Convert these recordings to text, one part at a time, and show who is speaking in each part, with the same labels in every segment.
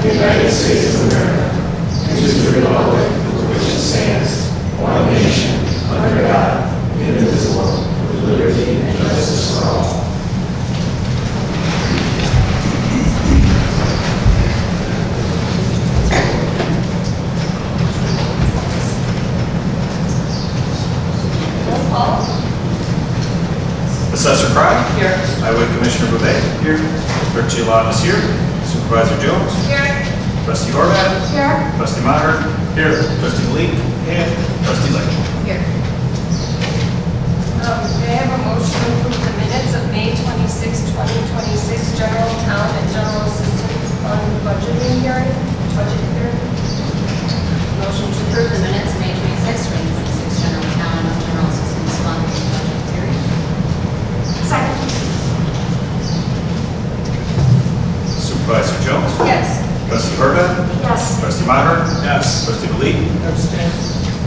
Speaker 1: the United States of America, and to the republic for which it stands, one nation, under God, indivisible, with liberty and justice for all.
Speaker 2: Assessor Cry.
Speaker 3: Here.
Speaker 2: Highway Commissioner Bouvet. Here. Clerk Giovanni is here. Supervisor Jones.
Speaker 3: Here.
Speaker 2: Trustee Horvath.
Speaker 3: Here.
Speaker 2: Trustee Maher. Here. Trustee Lee. Here. Trustee Lynch.
Speaker 3: Here. May I have a motion to approve the minutes of May 26, 2026 General Town and General Assistance Fund budgeting hearing? Budget hearing.
Speaker 4: Motion to approve the minutes of May 26, 2026 General Town and General Assistance Fund budget hearing.
Speaker 3: Second.
Speaker 2: Supervisor Jones.
Speaker 3: Yes.
Speaker 2: Trustee Horvath.
Speaker 3: Yes.
Speaker 2: Trustee Maher.
Speaker 1: Yes.
Speaker 2: Trustee Lee.
Speaker 1: Abstain.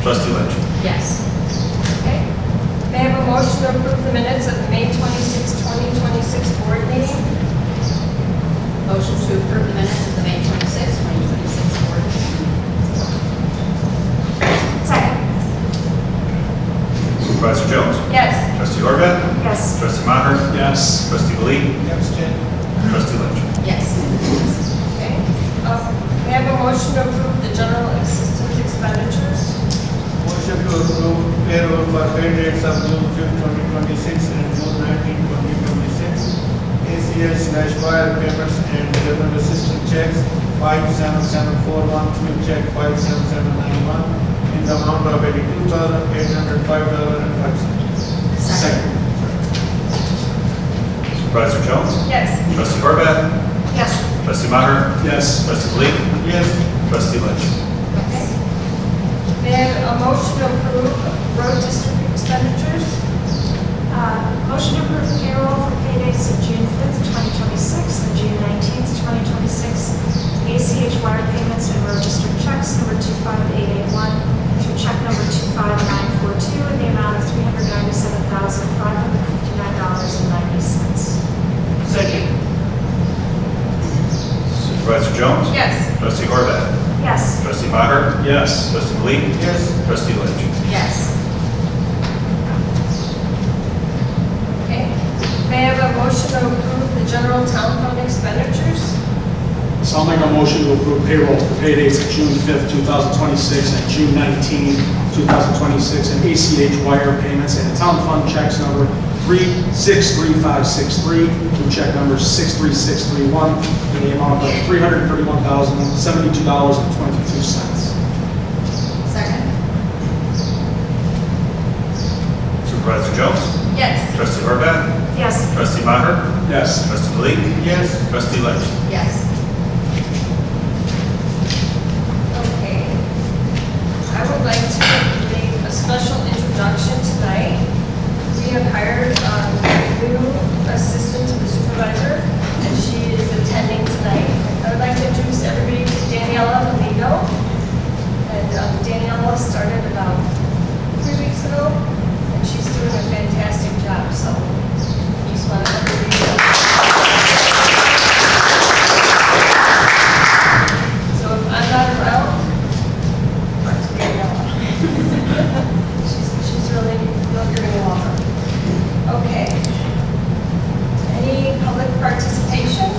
Speaker 2: Trustee Lynch.
Speaker 4: Yes.
Speaker 3: Okay. May I have a motion to approve the minutes of the May 26, 2026 board meeting?
Speaker 4: Motion to approve the minutes of the May 26, 2026 board meeting.
Speaker 3: Second.
Speaker 2: Supervisor Jones.
Speaker 3: Yes.
Speaker 2: Trustee Horvath.
Speaker 3: Yes.
Speaker 2: Trustee Maher.
Speaker 1: Yes.
Speaker 2: Trustee Lee.
Speaker 1: Abstain.
Speaker 2: Trustee Lynch.
Speaker 4: Yes.
Speaker 3: Okay. May I have a motion to approve the general assistance expenditures?
Speaker 5: Motion to approve payroll for pay dates of June 5, 2026 and June 19, 2026. ACH/wire payments and general assistance checks 57741 check 57791 in the amount of $82,805.05.
Speaker 4: Second.
Speaker 2: Supervisor Jones.
Speaker 3: Yes.
Speaker 2: Trustee Horvath.
Speaker 3: Yes.
Speaker 2: Trustee Maher.
Speaker 1: Yes.
Speaker 2: Trustee Lee.
Speaker 5: Yes.
Speaker 2: Trustee Lynch.
Speaker 3: Okay. May I have a motion to approve road district expenditures?
Speaker 6: Motion to approve payroll for paydays of June 5th, 2026 and June 19th, 2026. ACH wire payments and road district checks number 25881 to check number 25942 in the amount of $397,559.90.
Speaker 5: Second.
Speaker 2: Supervisor Jones.
Speaker 3: Yes.
Speaker 2: Trustee Horvath.
Speaker 6: Yes.
Speaker 2: Trustee Maher.
Speaker 1: Yes.
Speaker 2: Trustee Lee.
Speaker 5: Yes.
Speaker 2: Trustee Lynch.
Speaker 4: Yes.
Speaker 3: Okay. May I have a motion to approve the general town fund expenditures?
Speaker 7: So I'll make a motion to approve payroll for pay dates of June 5th, 2026 and June 19, 2026, and ACH wire payments and town fund checks number 363563 to check number 63631 in the amount of $331,072.22.
Speaker 4: Second.
Speaker 2: Supervisor Jones.
Speaker 3: Yes.
Speaker 2: Trustee Horvath.
Speaker 6: Yes.
Speaker 2: Trustee Maher.
Speaker 7: Yes.
Speaker 2: Trustee Lee.
Speaker 5: Yes.
Speaker 2: Trustee Lynch.
Speaker 4: Yes.
Speaker 3: Okay. I would like to make a special introduction tonight. We have hired a new assistant to the supervisor, and she is attending tonight. I would like to introduce everybody to Daniela Domingo. And Daniela started about 3 weeks ago, and she's doing a fantastic job, so I just want to everybody to know. So if I'm not around, talk to Daniela. she's really, you're going to love her. Okay. Any public participation?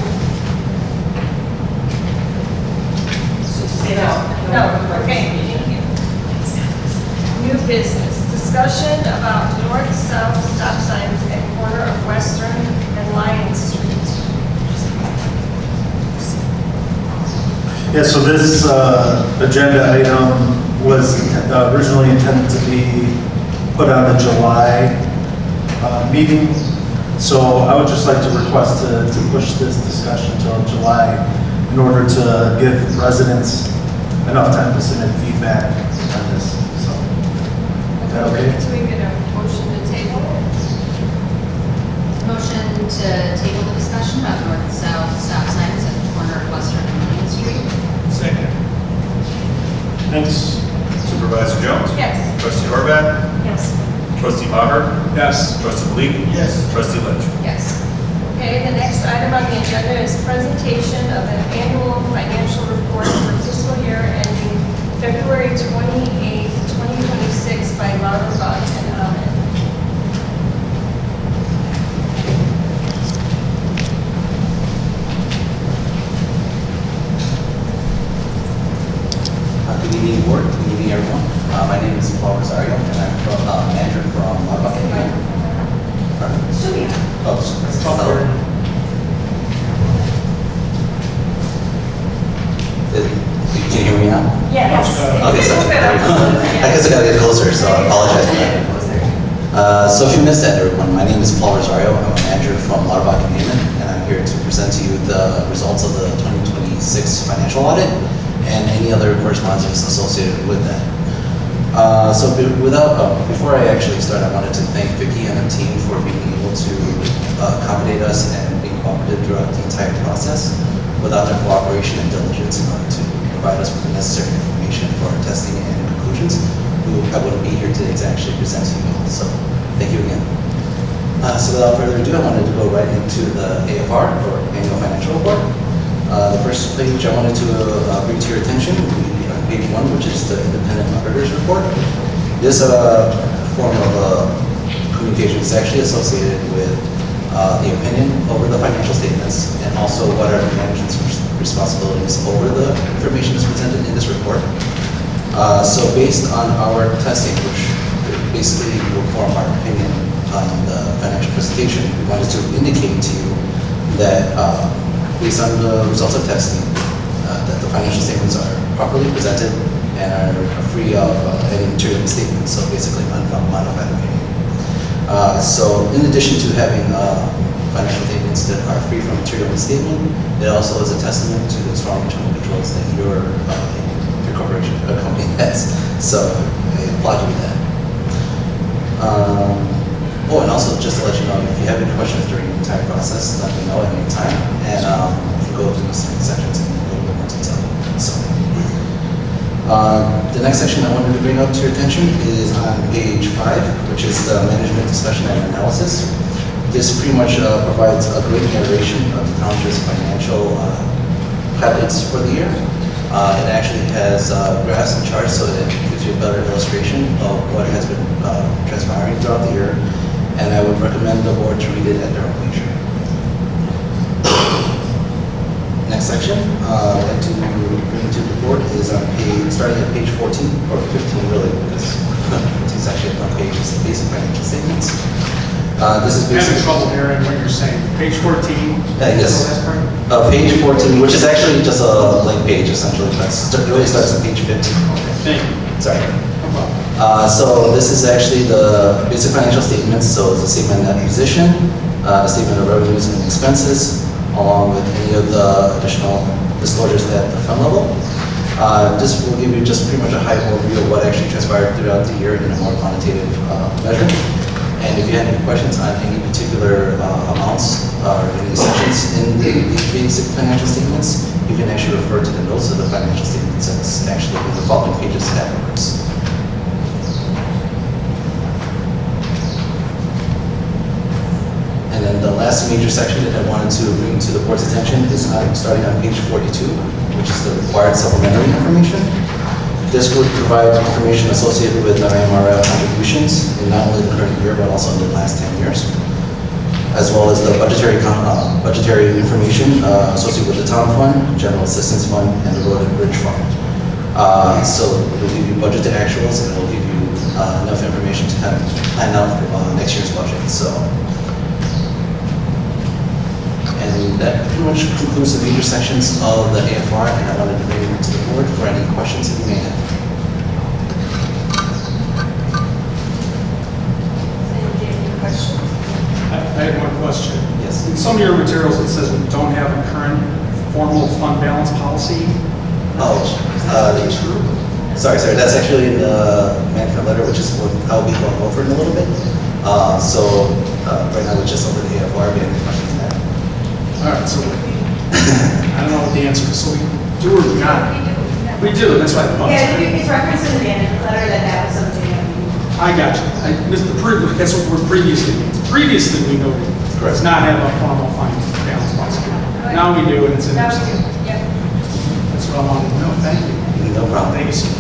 Speaker 3: No, okay, thank you. New business, discussion about north-south stop signs at corner of Western and Lion Street.
Speaker 8: Yeah, so this agenda item was originally intended to be put on the July meeting. So I would just like to request to push this discussion till July in order to give residents enough time to submit feedback on this. So, is that okay?
Speaker 3: So we get a motion to table?
Speaker 4: Motion to table the discussion about north-south stop signs at the corner of Western and Main Street.
Speaker 5: Second.
Speaker 2: Thanks. Supervisor Jones.
Speaker 3: Yes.
Speaker 2: Trustee Horvath.
Speaker 6: Yes.
Speaker 2: Trustee Maher.
Speaker 7: Yes.
Speaker 2: Trustee Lee.
Speaker 5: Yes.
Speaker 2: Trustee Lynch.
Speaker 3: Yes. Okay, the next item on the agenda is presentation of an annual financial February 28th, 2026 by Lauterbach and Ahmed.
Speaker 9: Good evening, board. Good evening, everyone. My name is Paul Rosario, and I'm manager from Lauterbach and Ahmed. Oh, sorry. Can you hear me now?
Speaker 3: Yes.
Speaker 9: Okay, so I guess I gotta get closer, so I apologize for that. So if you missed that, everyone, my name is Paul Rosario. I'm a manager from Lauterbach and Ahmed, and I'm here to present to you the results of the 2026 financial audit and any other correspondence associated with that. Before I actually start, I wanted to thank Vicki and her team for being able to accommodate us and being cooperative throughout the entire process. Without their cooperation and diligence to provide us with the necessary information for our testing and conclusions, I wouldn't be here today to actually present to you all. So thank you again. So without further ado, I wanted to go right into the AFR, or Annual Financial Report. The first page I wanted to bring to your attention would be on page 1, which is the Independent Auditor's Report. This form of communication is actually associated with the opinion over the financial statements and also what are management's responsibilities over the information that's presented in this report. So based on our testing, which basically will form our opinion on the financial presentation, we wanted to indicate to you that based on the results of testing, that the financial statements are properly presented and are free of any material misstatements, so basically unmodified opinion. So in addition to having financial statements that are free from material misstatement, it also is a testament to the strong internal controls that your corporation, company has. So I applaud you with that. And also just to let you know, if you have any questions during the entire process, let me know at any time, and we can go through the sections in a little bit more detail. So. The next section I wanted to bring up to your attention is on page 5, which is the management discussion and analysis. This pretty much provides a great narration of the township's financial highlights for the year. It actually has graphs and charts, so that it gives you a better illustration of what has been transpiring throughout the year. And I would recommend the board to read it at their own leisure. Next section I'd like to bring to the board is on starting at page 14, or 15 really, because it's actually on page, is the basic financial statements. This is
Speaker 7: I'm having
Speaker 9: basic.
Speaker 7: trouble hearing what you're saying. Page 14?
Speaker 9: Yes.
Speaker 7: That's part?
Speaker 9: Page 14, which is actually just a blank page essentially, but it really starts at page 15.
Speaker 7: Okay, thank you.
Speaker 9: Sorry.
Speaker 7: No problem.
Speaker 9: So this is actually the basic financial statements. So it's a statement of net position, the statement of revenues and expenses, along with any of the additional disclosures at the fund level. This will give you just pretty much a high overview of what actually transpired throughout the year in a more quantitative measure. And if you have any questions on any particular amounts or any sections in the basic financial statements, you can actually refer to the notes of the financial statements, and it's actually in the following pages afterwards. And then the last major section that I wanted to bring to the board's attention is starting on page 42, which is the required supplementary information. This would provide information associated with IMRF contributions in not only the current year, but also in the last 10 years, as well as the budgetary information associated with the town fund, general assistance fund, and the road and bridge fund. So it will give you budget to actuals, and it will give you enough information to kind of plan out next year's budget. So. And that pretty much concludes the major sections of the AFR, and I wanted to bring it to the board for any questions that you may have.
Speaker 3: Any questions?
Speaker 7: I have one question.
Speaker 9: Yes.
Speaker 7: In some of your materials, it says we don't have a current formal fund balance policy.
Speaker 9: Oh, sorry. That's actually in the management letter, which is what I'll be going over in a little bit. Right now, it's just over the AFR. Do you have any questions there?
Speaker 7: All right, so I don't know what the answer is. So we do or do not? We do. That's what I thought.
Speaker 10: Yeah, it's referenced in the management letter that was something that we.
Speaker 7: I got you. That's what we're previously. Previously, we noted
Speaker 9: Correct.
Speaker 7: it's not have a formal fund balance policy. Now we do, and it's in
Speaker 3: Now
Speaker 7: there.
Speaker 3: we do, yep.
Speaker 7: That's what I wanted to know. Thank you.
Speaker 9: No problem.
Speaker 7: Thank you, sir.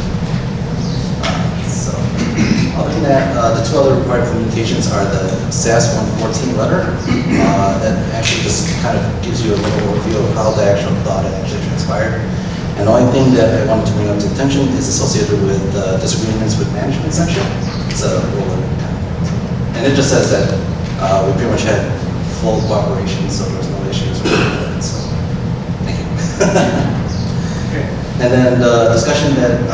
Speaker 9: Other than that, the two other required communications are the SAS 114 letter. That actually just kind of gives you a little overview of how the actual thought actually transpired. And the only thing that I wanted to bring up to attention is associated with disagreements with management section. It's a roller. And it just says that we pretty much had full cooperation, so there was no issues with it. So, thank you. And then the discussion that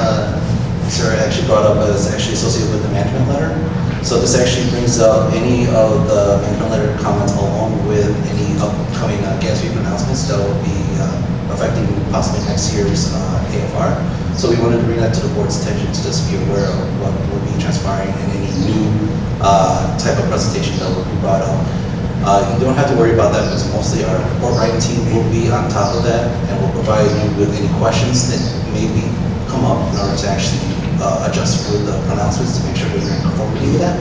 Speaker 9: Sarah actually brought up is actually associated with the management letter. So this actually brings up any of the management letter comments along with any upcoming gas fee announcements that will be affecting possibly next year's AFR. So we wanted to bring that to the board's attention to just be aware of what will be transpiring and any new type of presentation that will be brought up. You don't have to worry about that because mostly our report writing team will be on top of that and will provide you with any questions that maybe come up in order to actually adjust with the pronouncements to make sure we're in conformity with that.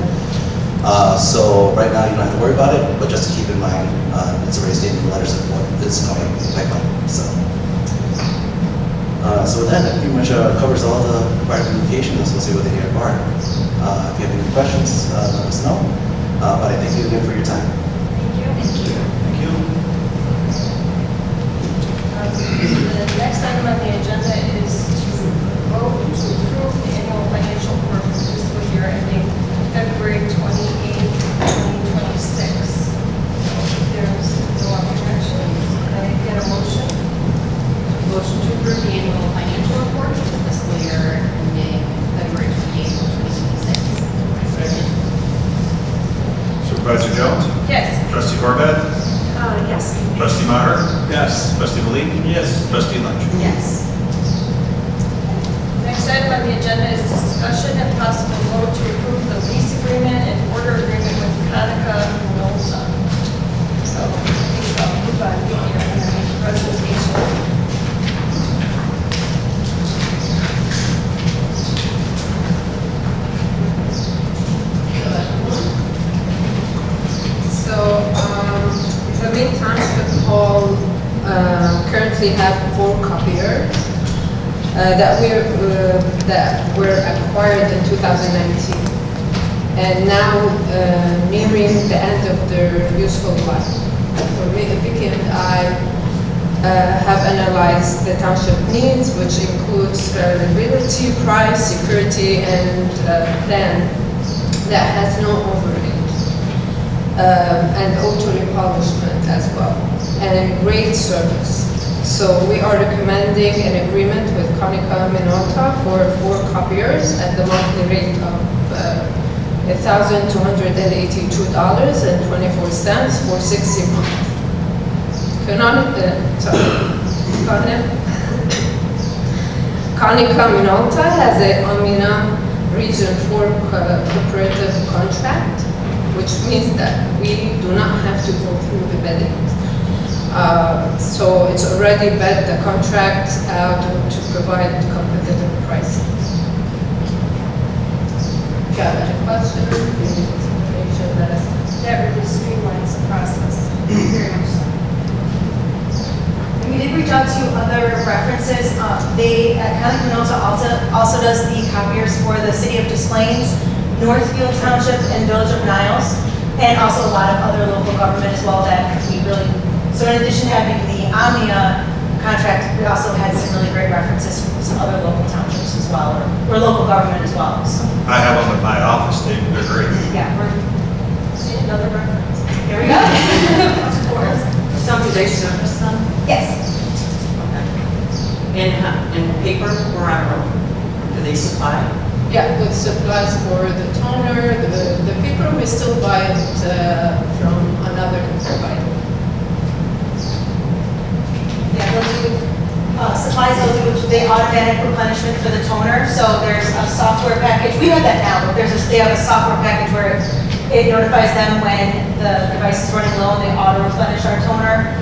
Speaker 9: So right now you don't have to worry about it, but just to keep in mind, it's already stated in the letters of what is coming in the pipeline. So with that pretty much covers all the required communication associated with the AFR. If you have any questions, let us know. But I thank you again for your time.
Speaker 3: Thank you.
Speaker 2: Thank you.
Speaker 3: The next item on the agenda is to vote to approve the annual financial report for fiscal year ending February 28th, 2026. If there's no objections, can I get a motion?
Speaker 4: Motion to approve the annual financial report for the fiscal year ending February 28th, 2026.
Speaker 2: Supervisor Jones?
Speaker 3: Yes.
Speaker 2: Trustee Corbett?
Speaker 6: Yes.
Speaker 2: Trustee Maher?
Speaker 7: Yes.
Speaker 2: Trustee Malik?
Speaker 5: Yes.
Speaker 2: Trustee Lynch?
Speaker 4: Yes.
Speaker 3: Next item on the agenda is discussion and possible vote to approve the lease agreement and order agreement with Conica Minolta. So I think I'll move on here and make a presentation.
Speaker 11: So, the Maine Township Hall currently have 4 copiers that were acquired in 2019, and now nearing the end of their useful life. So Vicky and I have analyzed the township needs, which includes reliability, price, security, and plan that has no overhead. And auto repolishment as well, and great service. So we are recommending an agreement with Conica Minolta for 4 copiers at the monthly rate of $1,282.24 for 60 months. Conica Minolta has a Omina Region 4 cooperative contract, which means that we do not have to go through the bidding. So it's already bid the contract out to provide competitive pricing. If you have any questions, information, let us know.
Speaker 6: That really streamlines the process. Very much so.
Speaker 10: And we did reach out to other references. Conica Minolta also does the copiers for the city of Des Plaines, Northfield Township, and Village of Niles, and also a lot of other local government as well that we really, so in addition to having the Omnia contract, we also had some really great references from some other local townships as well, or local government as well, so.
Speaker 2: I have them at my office. They're great.
Speaker 10: Yeah,
Speaker 3: See another reference.
Speaker 10: there we go.
Speaker 3: Of course.
Speaker 12: So do they service them?
Speaker 10: Yes,
Speaker 12: In paper or on roll? Do they supply?
Speaker 11: Yeah, with supplies for the toner, the paper, we still buy it from another provider.
Speaker 10: yeah, they'll do, supplies, they'll do the automatic replenishment for the toner, so there's a software package, we have that now, but they have a software package where it notifies them when the device is running low, and they auto replenish our toner.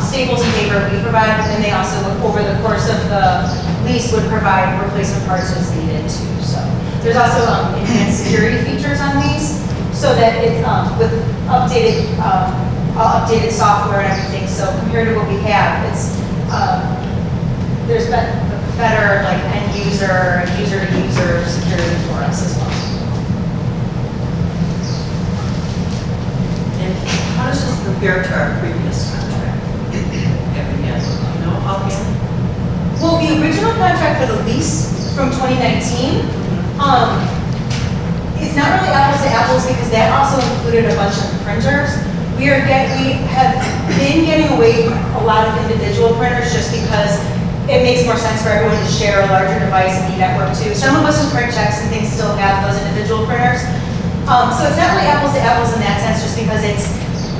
Speaker 10: Staples and paper we provide, and then they also, over the course of the lease, would provide replacement parts as needed too, so. There's also enhanced security features on these, so that it, with updated software and everything, so compared to what we have, it's, there's better like end user to user security for us as well.
Speaker 12: How does this compare to our previous contract? Every year, you know, offhand?
Speaker 10: Well, the original contract for the lease from 2019, it's not really apples to apples because that also included a bunch of printers. We have been getting away from a lot of individual printers just because it makes more sense for everyone to share a larger device and be networked too. Some of us who print checks and things still have those individual printers. So it's not really apples to apples in that sense just because it's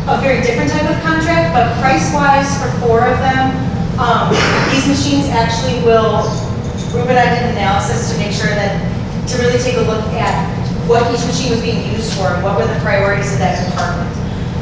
Speaker 10: a very different type of contract, but price-wise for 4 of them, these machines actually will, Ruben and I did an analysis to make sure that, to really take a look at what each machine was being used for and what were the priorities of that department.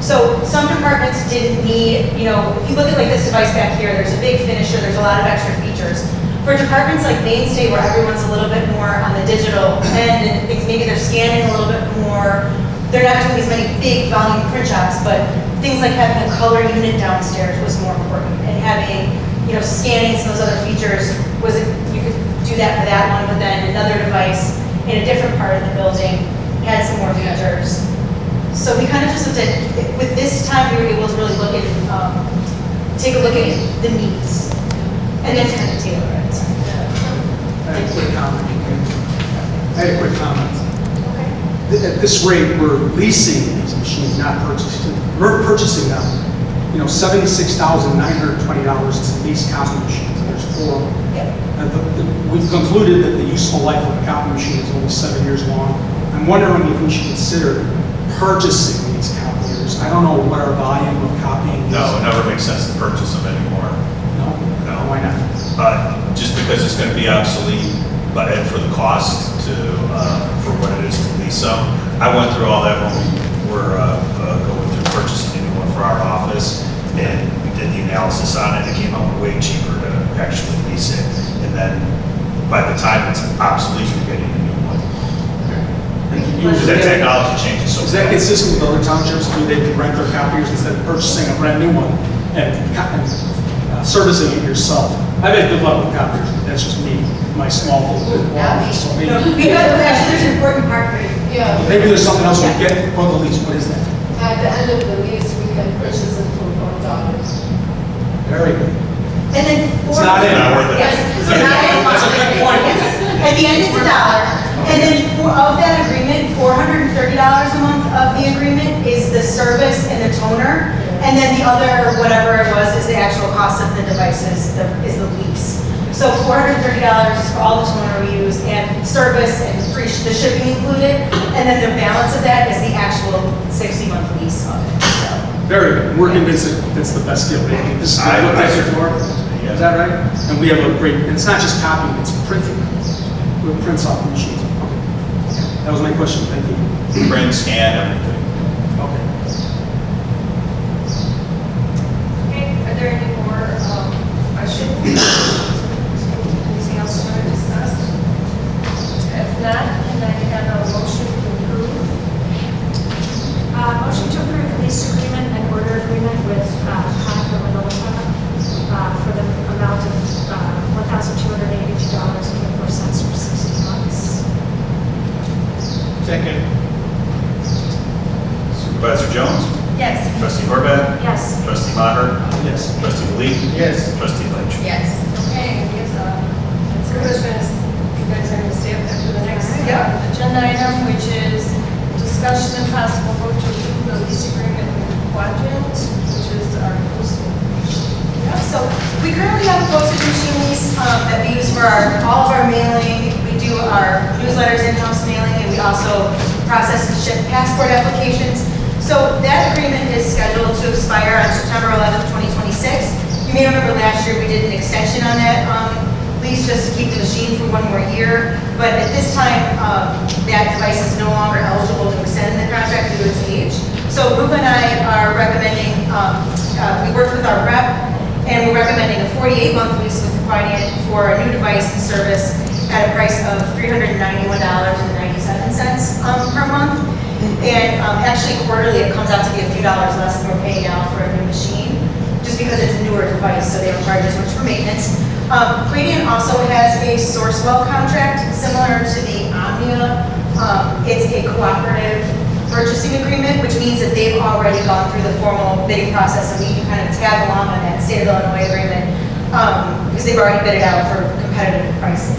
Speaker 10: So some departments didn't need, you know, if you look at like this device back here, there's a big finisher, there's a lot of extra features. For departments like Maine State, where everyone's a little bit more on the digital end and things, maybe they're scanning a little bit more, they're not doing these many big volume print jobs, but things like having a color unit downstairs was more important, and having, you know, scanning some of those other features was, you could do that for that one, but then another device in a different part of the building had some more features. So we kind of just looked at, with this time, we were able to really look at, take a look at the needs, and then kind of tailor it.
Speaker 7: I had a quick comment. At this rate, we're leasing these machines, not purchasing. We're purchasing them. You know, $76,920 is the lease copy machines, and there's 4 of them. And we've concluded that the useful life of a copy machine is only 7 years long. I'm wondering if we should consider purchasing these copiers. I don't know what our volume of copying is.
Speaker 2: No, it never makes sense to purchase them anymore.
Speaker 7: No, why not?
Speaker 2: Just because it's going to be obsolete, but and for the cost to for what it is to lease them. I went through all that when we were going through purchasing a new one for our office, and we did the analysis on it. It came out way cheaper to actually lease it, and then by the time it's obsolete, you're getting a new one. Because that technology changes so
Speaker 7: Is that
Speaker 2: fast.
Speaker 7: consistent with other townships? Do they rent their copiers instead of purchasing a brand new one and servicing it yourself? I've had good luck with copiers, but that's just me, my small little office. So maybe,
Speaker 10: Because actually, there's an important part for you.
Speaker 11: Yeah,
Speaker 7: maybe there's something else we get for the lease. What is that?
Speaker 11: at the end of the lease, we can purchase it for $4.
Speaker 7: Very good.
Speaker 10: And then
Speaker 7: It's not in.
Speaker 2: Not worth it.
Speaker 10: Yes, it's not in.
Speaker 7: That's a good point.
Speaker 10: Yes. At the end, it's $1. And then of that agreement, $430 a month of the agreement is the service and the toner. And then the other, whatever it was, is the actual cost of the devices, is the lease. So $430 is for all the toner we use and service and the shipping included. And then the balance of that is the actual 60-month lease of it. So.
Speaker 7: Very good. We're convinced that that's the best deal. This is what looked at before. Is that right? And we have a great, it's not just copying, it's printing. We print off the machines. Okay. That was my question. Thank you.
Speaker 2: Print, scan, everything.
Speaker 7: Okay.
Speaker 3: Okay, are there any more questions? Anything else you want to discuss? If not, can I have a motion to approve?
Speaker 6: Motion to approve the lease agreement and order agreement with Conacher Manila for the amount of $1,282.24 for 60 months.
Speaker 5: Second.
Speaker 2: Supervisor Jones?
Speaker 3: Yes.
Speaker 2: Trustee Horvath?
Speaker 6: Yes.
Speaker 2: Trustee Maher?
Speaker 7: Yes.
Speaker 2: Trustee Lee?
Speaker 5: Yes.
Speaker 2: Trustee Lynch?
Speaker 11: Yes.
Speaker 3: Okay, yes, it's good, you guys are going to stay up there for the next agenda item, which is discussion and possible vote to approve the lease agreement with Quadrant, which is our postal.
Speaker 10: So we currently have a postage machine lease that we use for all of our mailing. We do our newsletters, in-house mailing, and we also process and ship passport applications. So that agreement is scheduled to expire on September 11th, 2026. You may remember last year we did an extension on that lease just to keep the machine for 1 more year. But at this time, that device is no longer eligible to extend the contract due to its age. So Ruben and I are recommending, we worked with our rep, and we're recommending a 48-month lease with Quadient for a new device and service at a price of $391.97 per month. And actually quarterly, it comes out to be a few dollars less than we're paying now for a new machine, just because it's a newer device, so they don't charge as much for maintenance. Quadient also has a Sourcewell contract similar to the Omnia. It's a cooperative purchasing agreement, which means that they've already gone through the formal bidding process, and we can kind of tag along on that state of Illinois agreement, because they've already bid it out for competitive pricing.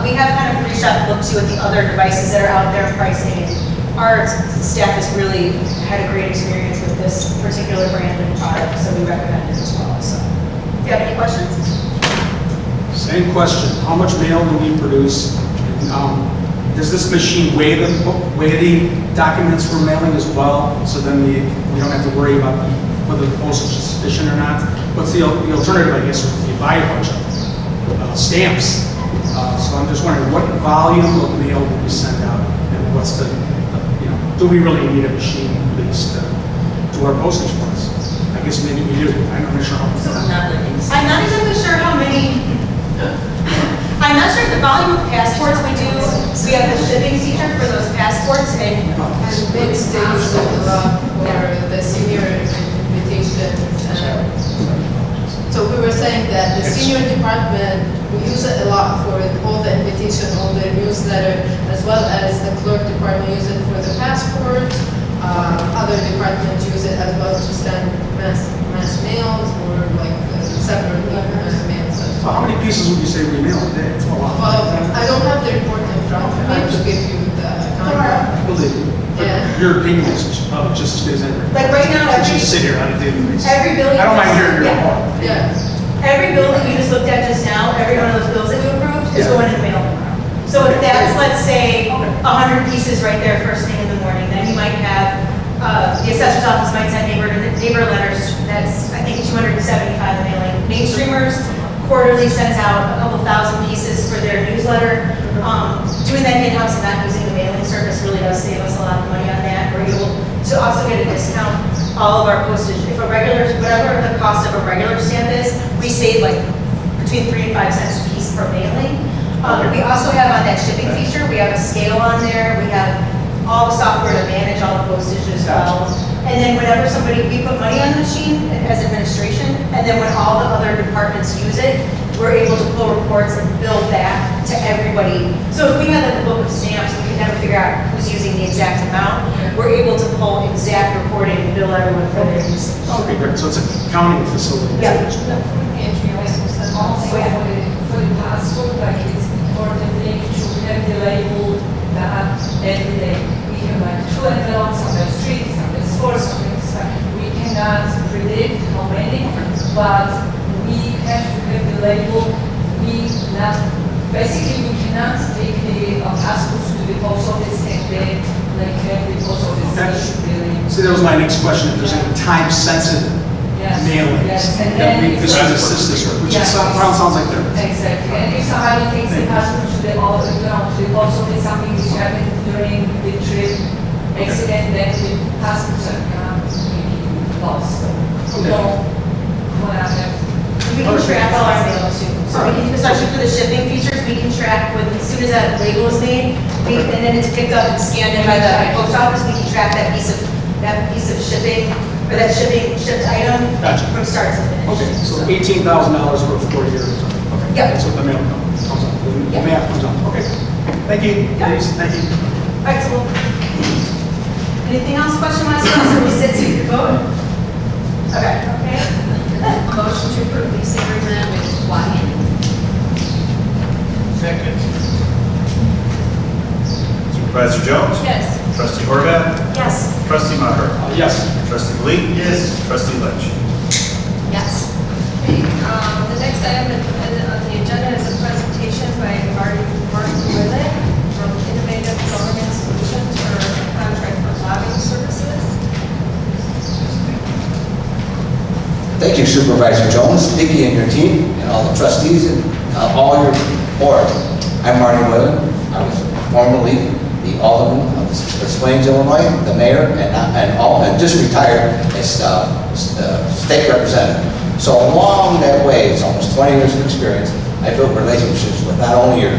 Speaker 10: We have kind of reached out and looked too at the other devices that are out there in pricing, and our staff has really had a great experience with this particular brand and product, so we recommend it as well. So, if you have any questions?
Speaker 7: Same question, how much mail do we produce? Does this machine weigh the documents for mailing as well? So then we don't have to worry about whether the postage is sufficient or not? What's the alternative, I guess, if you buy a bunch of stamps? So I'm just wondering, what volume of mail do we send out? And what's the, do we really need a machine at least to do our postage for us? I guess maybe we do, I'm not sure how much.
Speaker 10: I'm not exactly sure how many. I'm not sure the volume of passports we do. We have the shipping feature for those passports, and
Speaker 11: Maine State uses it a lot for the senior invitation. So we were saying that the senior department, we use it a lot for all the invitation, all the newsletter, as well as the clerk department use it for the passport. Other departments use it as well to send mass mails or like separate mails.
Speaker 7: So how many pieces would you say we mail a day? It's a lot.
Speaker 11: Well, I don't have the report in front of me to give you the number.
Speaker 7: I believe you. But
Speaker 11: Yeah.
Speaker 7: your opinion is probably just as good as anybody.
Speaker 10: like right now,
Speaker 7: Just sit here on a daily basis.
Speaker 10: every building.
Speaker 7: I don't mind hearing your
Speaker 10: Yeah.
Speaker 7: report.
Speaker 11: Yeah.
Speaker 10: Every building you just looked at just now, every one of those bills that you approved is
Speaker 7: Yeah.
Speaker 10: going in the mail tomorrow. So if that's, let's say, 100 pieces right there first thing in the morning, then you might have, the assessor's office might send neighbor letters, that's, I think, 275 mailing. Mainstreamers quarterly sends out a couple thousand pieces for their newsletter. Doing that in-house and not using the mailing service really does save us a lot of money on that. We're able to also get a discount. All of our postage, if a regular, whatever the cost of a regular stamp is, we save like between 3 and 5 cents a piece per mailing. We also have on that shipping feature, we have a scale on there, we have all the software to manage all the postage as well. And then whenever we put money on the machine as administration, and then when all the other departments use it, we're able to pull reports and bill back to everybody. So if we had like a book of stamps, we could never figure out who's using the exact amount. We're able to pull exact reporting and bill everyone for their usage.
Speaker 7: Okay, great. So it's a counting facility.
Speaker 10: Yeah.
Speaker 3: Entry also said also for the passport, like it's important thing to have the label that every day. We have like 2 envelopes on the street, on the stores, on the we cannot predict how many, but we have to have the label. Basically we cannot take the passports to the post office and then like have the post office really.
Speaker 7: See, that was my next question. If there's any time-sensitive mailings
Speaker 3: And
Speaker 7: that
Speaker 3: then
Speaker 7: this would assist us with, which it sounds like there.
Speaker 3: Exactly, and if somebody takes the passport to the post office, something is happening during the trip, accident, then the passports are maybe lost. We don't wanna have.
Speaker 10: We can track all our mail too. So we can, especially for the shipping features, we can track when, as soon as that label is made, and then it's picked up and scanned in by the post office, we can track that piece of shipping, or that shipped item
Speaker 7: Gotcha.
Speaker 10: from start to finish.
Speaker 7: Okay, so $18,000 for 4 years. Okay.
Speaker 10: Yep.
Speaker 7: That's what the mail comes up. The
Speaker 10: Yep.
Speaker 7: math comes up. Okay. Thank you.
Speaker 10: Yep.
Speaker 7: Ladies, thank you.
Speaker 10: All right, so anything else, question-wise, so we sit so you can vote? Okay.
Speaker 4: Motion to approve lease agreement with Wyatt.
Speaker 5: Second.
Speaker 2: Supervisor Jones?
Speaker 3: Yes.
Speaker 2: Trustee Horvath?
Speaker 6: Yes.
Speaker 2: Trustee Maher?
Speaker 7: Yes.
Speaker 2: Trustee Lee?
Speaker 5: Yes.
Speaker 2: Trustee Lynch?
Speaker 4: Yes.
Speaker 3: Okay, the next item on the agenda is a presentation by Martin Willett from Innovative Government Solutions for a contract for lobbying services.
Speaker 13: Thank you Supervisor Jones, Dicky and your team, and all the trustees and all your board. I'm Marty Whalen. I was formerly the alderman of Des Plaines, Illinois, the mayor, and just retired as state representative. So along that way, it's almost 20 years of experience. I built relationships with not only your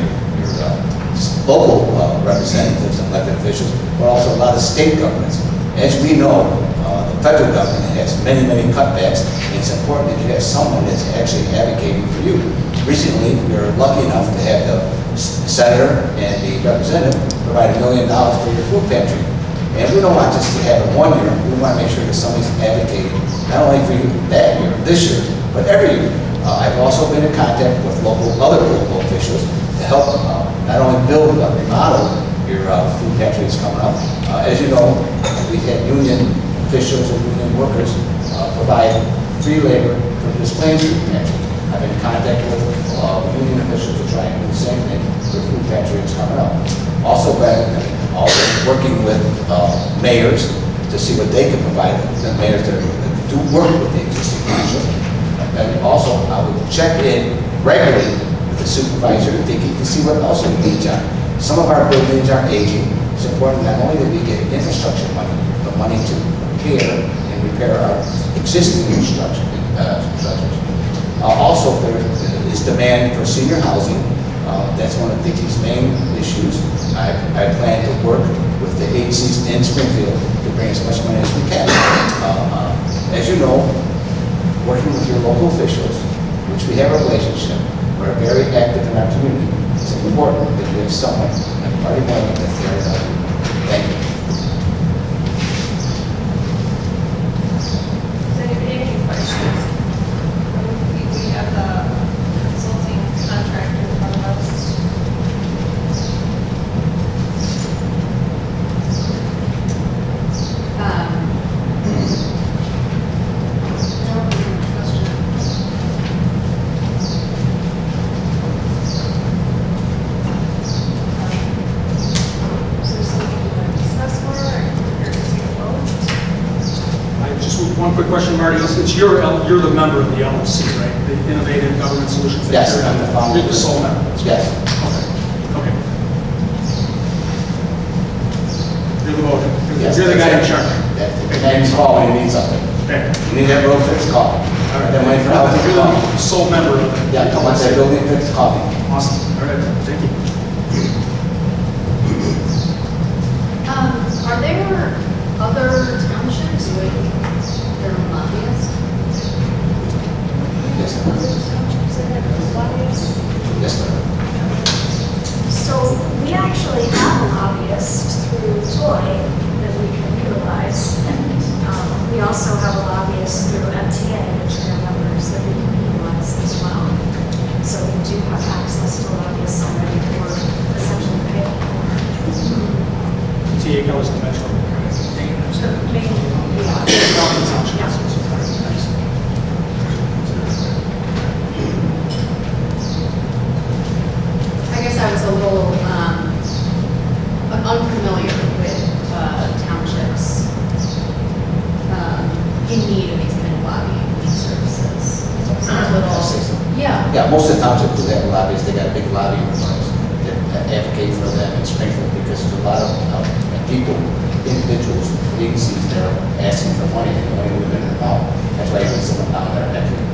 Speaker 13: local representatives and elected officials, but also a lot of state governments. As we know, the federal government has many, many cutbacks, and it's important that you have someone that's actually advocating for you. Recently, we were lucky enough to have the senator and the representative provide $1 million for your food pantry. And we don't want just to have it 1 year, we want to make sure that somebody's advocating, not only for you that year, this year, but every year. I've also been in contact with other local officials to help not only build but remodel your food pantry that's coming up. As you know, we've had union officials and union workers provide free labor for displaying food pantry. I've been in contact with union officials to try and do the same thing for food pantry that's coming up. Also been working with mayors to see what they can provide, the mayors that do work with the existing township. And also, I would check in regularly with the supervisor to see what else the needs are. Some of our buildings are aging. It's important not only that we get infrastructure money, but money to repair our existing structures. Also, there is demand for senior housing. That's one of Dickie's main issues. I plan to work with the agencies in Springfield to bring as much money as we can. As you know, working with your local officials, which we have a relationship, we're very active in our community. It's important that we have someone like Marty Boylan that's there to help you. Thank you.
Speaker 3: Does anybody have any questions? We have the consulting contract in front of us.
Speaker 7: One quick question, Marty. It's you're the member of the LLC, right? The Innovative Government Solutions.
Speaker 13: Yes, I'm the founder.
Speaker 7: You're the sole member.
Speaker 13: Yes.
Speaker 7: Okay. You're the voter.
Speaker 13: Yes,
Speaker 7: You're the guy in charge.
Speaker 13: And call when you need something.
Speaker 7: Okay.
Speaker 13: You need that road fixed, call.
Speaker 7: All right.
Speaker 13: Then wait for help.
Speaker 7: You're the sole member of it.
Speaker 13: Yeah, once that building fixed, call me.
Speaker 7: Awesome. All right. Thank you.
Speaker 4: Are there other townships with their own lobbyists?
Speaker 13: Yes, sir. Yes, sir.
Speaker 6: So we actually have a lobbyist through TOY that we can utilize. And we also have a lobbyist through MTA, which are members that we can utilize as well. So we do have access to lobbyists already that we're essentially paying for.
Speaker 7: TA covers the metro.
Speaker 6: Maine, yeah.
Speaker 4: I guess I was a little unfamiliar with townships in need of these kind of lobbying services. So I was a little, yeah.
Speaker 13: Yeah, most of the townships do have lobbyists. They got a big lobbying firms that advocate for them in Springfield because there's a lot of people, individuals, agencies that are asking for money and the money we've been about. That's why you need someone down there actually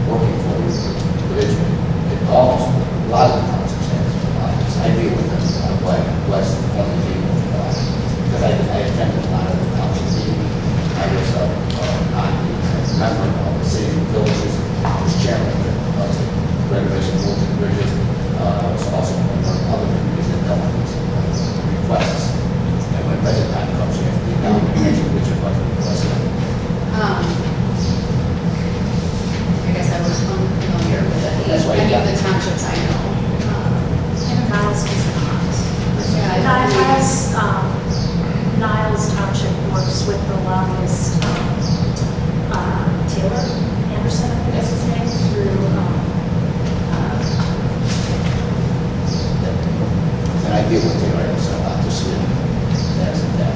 Speaker 13: working for you individually. Almost a lot of the townships have. I deal with them, blessed one of the people, because I attended a lot of the township meetings. I was on the member of the city and villages, was chairman of the regulation rules and bridges. I was also a member of other committees that dealt with requests. And when budget time comes, you have to be down and make sure which budget requests.
Speaker 4: I guess I was unfamiliar with
Speaker 13: That's why you
Speaker 4: any of
Speaker 13: got
Speaker 4: the townships I know.
Speaker 6: And Niles is not.
Speaker 4: Yeah, I
Speaker 6: Niles Township works with the lobbyist, Taylor Anderson, I think is his name, through,
Speaker 13: And I deal with Taylor Anderson a lot, just that's that.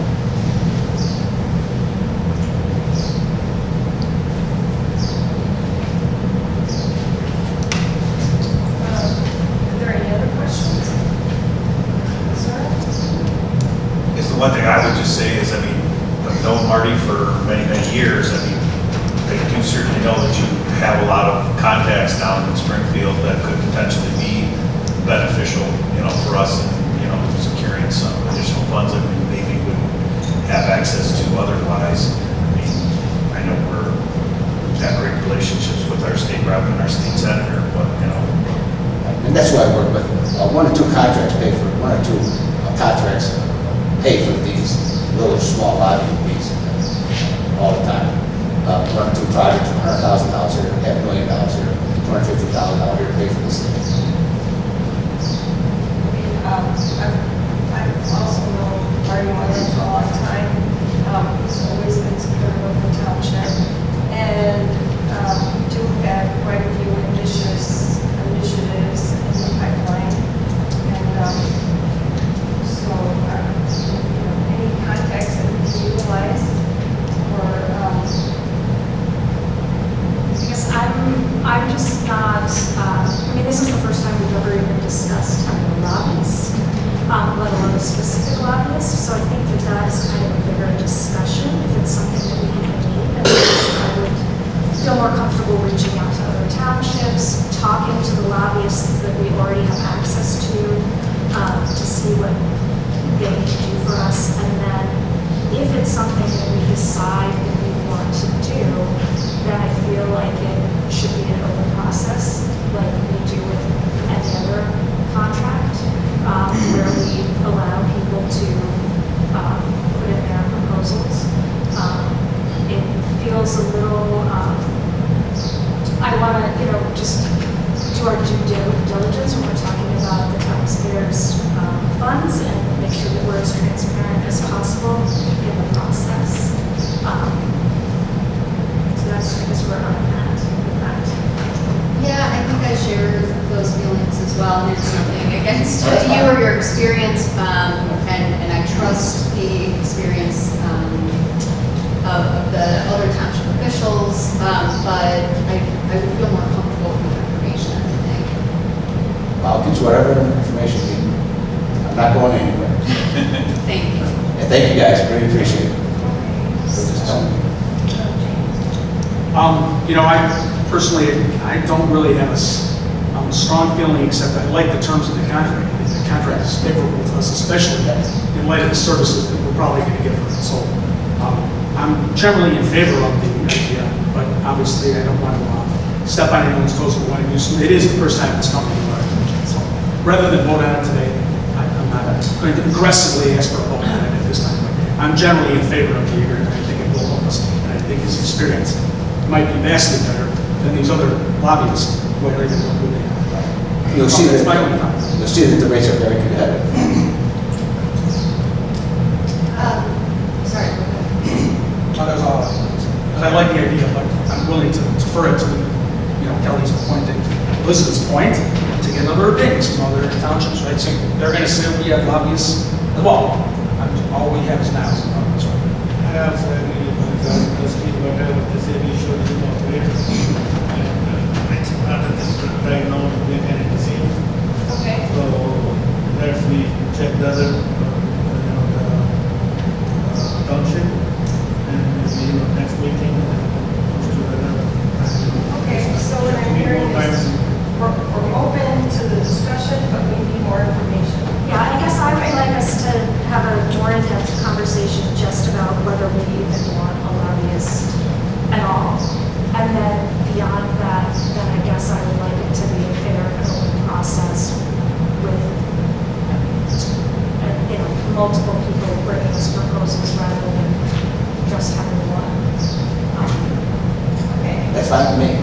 Speaker 3: Are there any other questions? Sir?
Speaker 2: Is the one thing I would just say is, I mean, I've known Marty for many, many years. I mean, I do certainly know that you have a lot of contacts down in Springfield that could potentially be beneficial, for us in, securing some additional funds that we maybe wouldn't have access to otherwise. I mean, I know we've got great relationships with our state rep and our state senator, but,
Speaker 13: And that's why I work with one or two contracts pay for these little small lobbying fees all the time. Run through projects for $100,000 here, $500,000 here, $250,000 here, pay for this thing.
Speaker 3: I've also known Marty Moylan for a long time. He's always been supportive of the township. And we do have quite a few initiatives in the pipeline. And so, any contacts that we can utilize or,
Speaker 6: I guess I'm just not, this is the first time we've ever even discussed having a lobbyist, let alone a specific lobbyist, so I think that is kind of a bigger discussion. If it's something that we even need, then I would feel more comfortable reaching out to other townships, talking to the lobbyists that we already have access to see what they can do for us, and then if it's something that we decide that we want to do, then I feel like it should be an open process, like we do with any other contract, where we allow people to put in their proposals. It feels a little, I want to, just do our due diligence when we're talking about the taxpayers' funds and make sure that we're as transparent as possible in the process. So that's, I guess, where I'm at with that.
Speaker 4: Yeah, I think I share those feelings as well, and it's nothing against you or your experience, and I trust the experience of the other township officials, but I would feel more comfortable with the information, I think.
Speaker 13: I'll get you whatever information you need. I'm not going anywhere.
Speaker 4: Thank you.
Speaker 13: And thank you guys, really appreciate it. For this time.
Speaker 7: I personally, I don't really have a strong feeling, except I like the terms of the contract. I think the contract is favorable to us, especially in light of the services that we're probably going to get from it. So I'm generally in favor of the idea, but obviously I don't want to step on anyone's toes. It is the first time it's coming to our attention. So rather than vote on it today, I'm not going to aggressively ask for a vote on it at this time. But I'm generally in favor of the agreement. I think it will help us, and I think his experience might be vastly better than these other lobbyists, whether even know who they are.
Speaker 13: You'll see
Speaker 7: That's my only
Speaker 13: that,
Speaker 7: comment.
Speaker 13: you'll see that the rates are very competitive.
Speaker 4: Sorry.
Speaker 7: That's all. Because I like the idea, but I'm willing to defer it to, Kelly's point and Elizabeth's point, to get other opinions from other townships, right? So they're going to say we have lobbyists as well. All we have is now.
Speaker 5: I also agree with the trustee, whatever they say, we should operate. And it's not that this right now to make any decision.
Speaker 3: okay.
Speaker 5: So let's we check the other, the township, and maybe next meeting, goes to another.
Speaker 3: Okay, so what I'm hearing is we're open to the discussion, but we need more information.
Speaker 6: Yeah, I guess I would like us to have a more in-depth conversation just about whether we even want a lobbyist at all. And then beyond that, then I guess I would like it to be a fair and open process with, multiple people bringing us proposals rather than just having one.
Speaker 3: Okay.
Speaker 13: That's fine with me.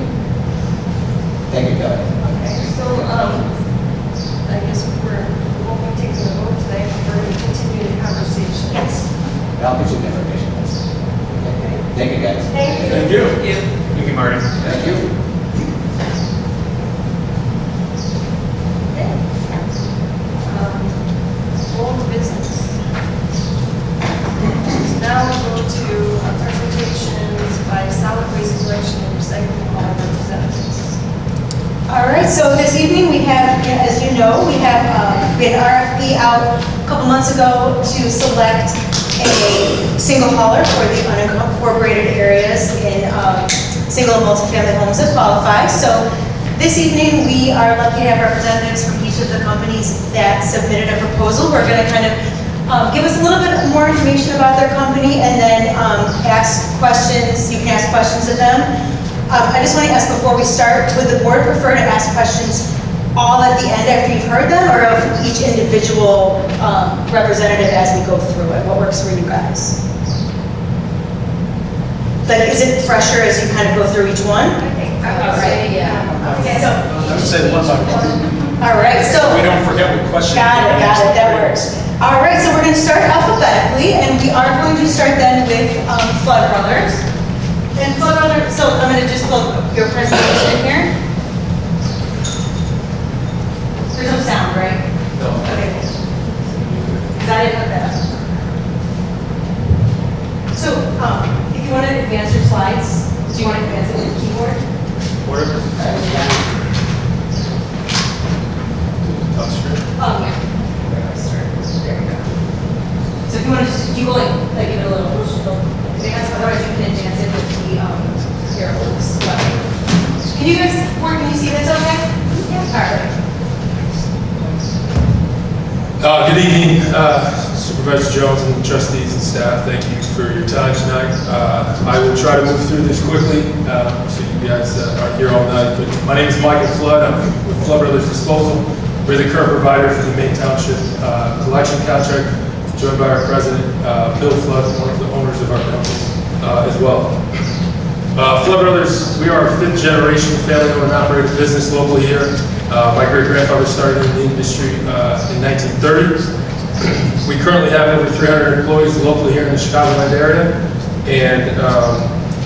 Speaker 13: Thank you, Kelly.
Speaker 3: Okay, so, I guess we won't be taking a vote today, we're going to continue the conversation.
Speaker 6: Yes.
Speaker 13: And I'll get you the information. Okay. Thank you, guys.
Speaker 3: Thank you.
Speaker 7: Thank you.
Speaker 2: Thank you, Marty.
Speaker 13: Thank you.
Speaker 3: Okay. Old business. So now we'll go to presentations by solid waste collection and recycling hall representatives.
Speaker 10: All right, so this evening we have, as you know, we have an RFP out a couple months ago to select a single hauler for the unincorporated areas in single and multifamily homes that qualify. So this evening we are lucky to have representatives from each of the companies that submitted a proposal. We're going to kind of give us a little bit more information about their company and then ask questions. You can ask questions of them. I just want to ask before we start, would the board prefer to ask questions all at the end after you've heard them, or of each individual representative as we go through it? What works for you guys? Like, is it fresher as you kind of go through each one?
Speaker 3: I think I would say,
Speaker 11: yeah.
Speaker 10: Okay, so,
Speaker 7: I would say one by one.
Speaker 10: all right, so.
Speaker 7: We don't forget what question.
Speaker 10: Got it, that works. All right, so we're going to start alphabetically, and we are going to start then with Flood Brothers. And Flood Brothers, so I'm going to just pull your presentation here. There's no sound, right? No. Okay. Because I didn't put that up. So, if you want to advance your slides, do you want to advance it with the keyboard?
Speaker 2: Whatever.
Speaker 10: Yeah.
Speaker 2: Touchscreen.
Speaker 10: Yeah. Where do I start? There we go. So if you want to just keep going, like give it a little push, it'll advance. Otherwise, you can advance it with the arrows. Can you guys work? Can you see this okay? Yeah. All right.
Speaker 14: Good evening, Supervisor Jones and trustees and staff. Thank you for your time tonight. I will try to move through this quickly so you guys aren't here all night. But my name is Michael Flood. I'm with Flood Brothers Disposal. We're the current provider for the Maine Township collection contract, joined by our president, Bill Flood, one of the owners of our company as well. Flood Brothers, we are a fifth generation family-owned and operated business locally here. My great-grandfather started in the industry in 1930. We currently have over 300 employees locally here in the Chicagoland area, and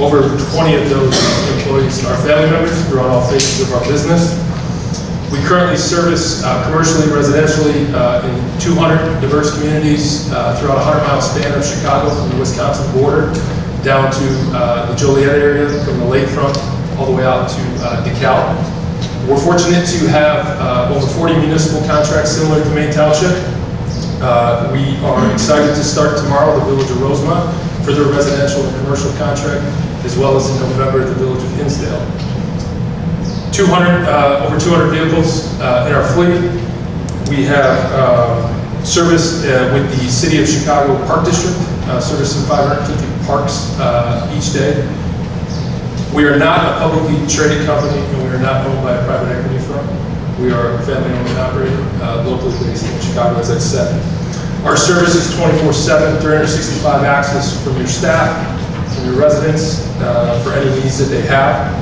Speaker 14: over 20 of those employees are family members throughout all phases of our business. We currently service commercially, residentially in 200 diverse communities throughout a 100-mile span of Chicago from the Wisconsin border down to the Joliet area, from the lakefront all the way out to DeKalb. We're fortunate to have over 40 municipal contracts similar to Maine Township. We are excited to start tomorrow the Village of Rosemont for their residential and commercial contract, as well as in November the Village of Hinsdale. Over 200 vehicles in our fleet. We have service with the City of Chicago Park District, servicing 550 parks each day. We are not a publicly traded company, and we are not owned by a private equity firm. We are a family-owned and operated, locally based in Chicago, as I said. Our service is 24/7, 365 access from your staff, from your residents, for any needs that they have.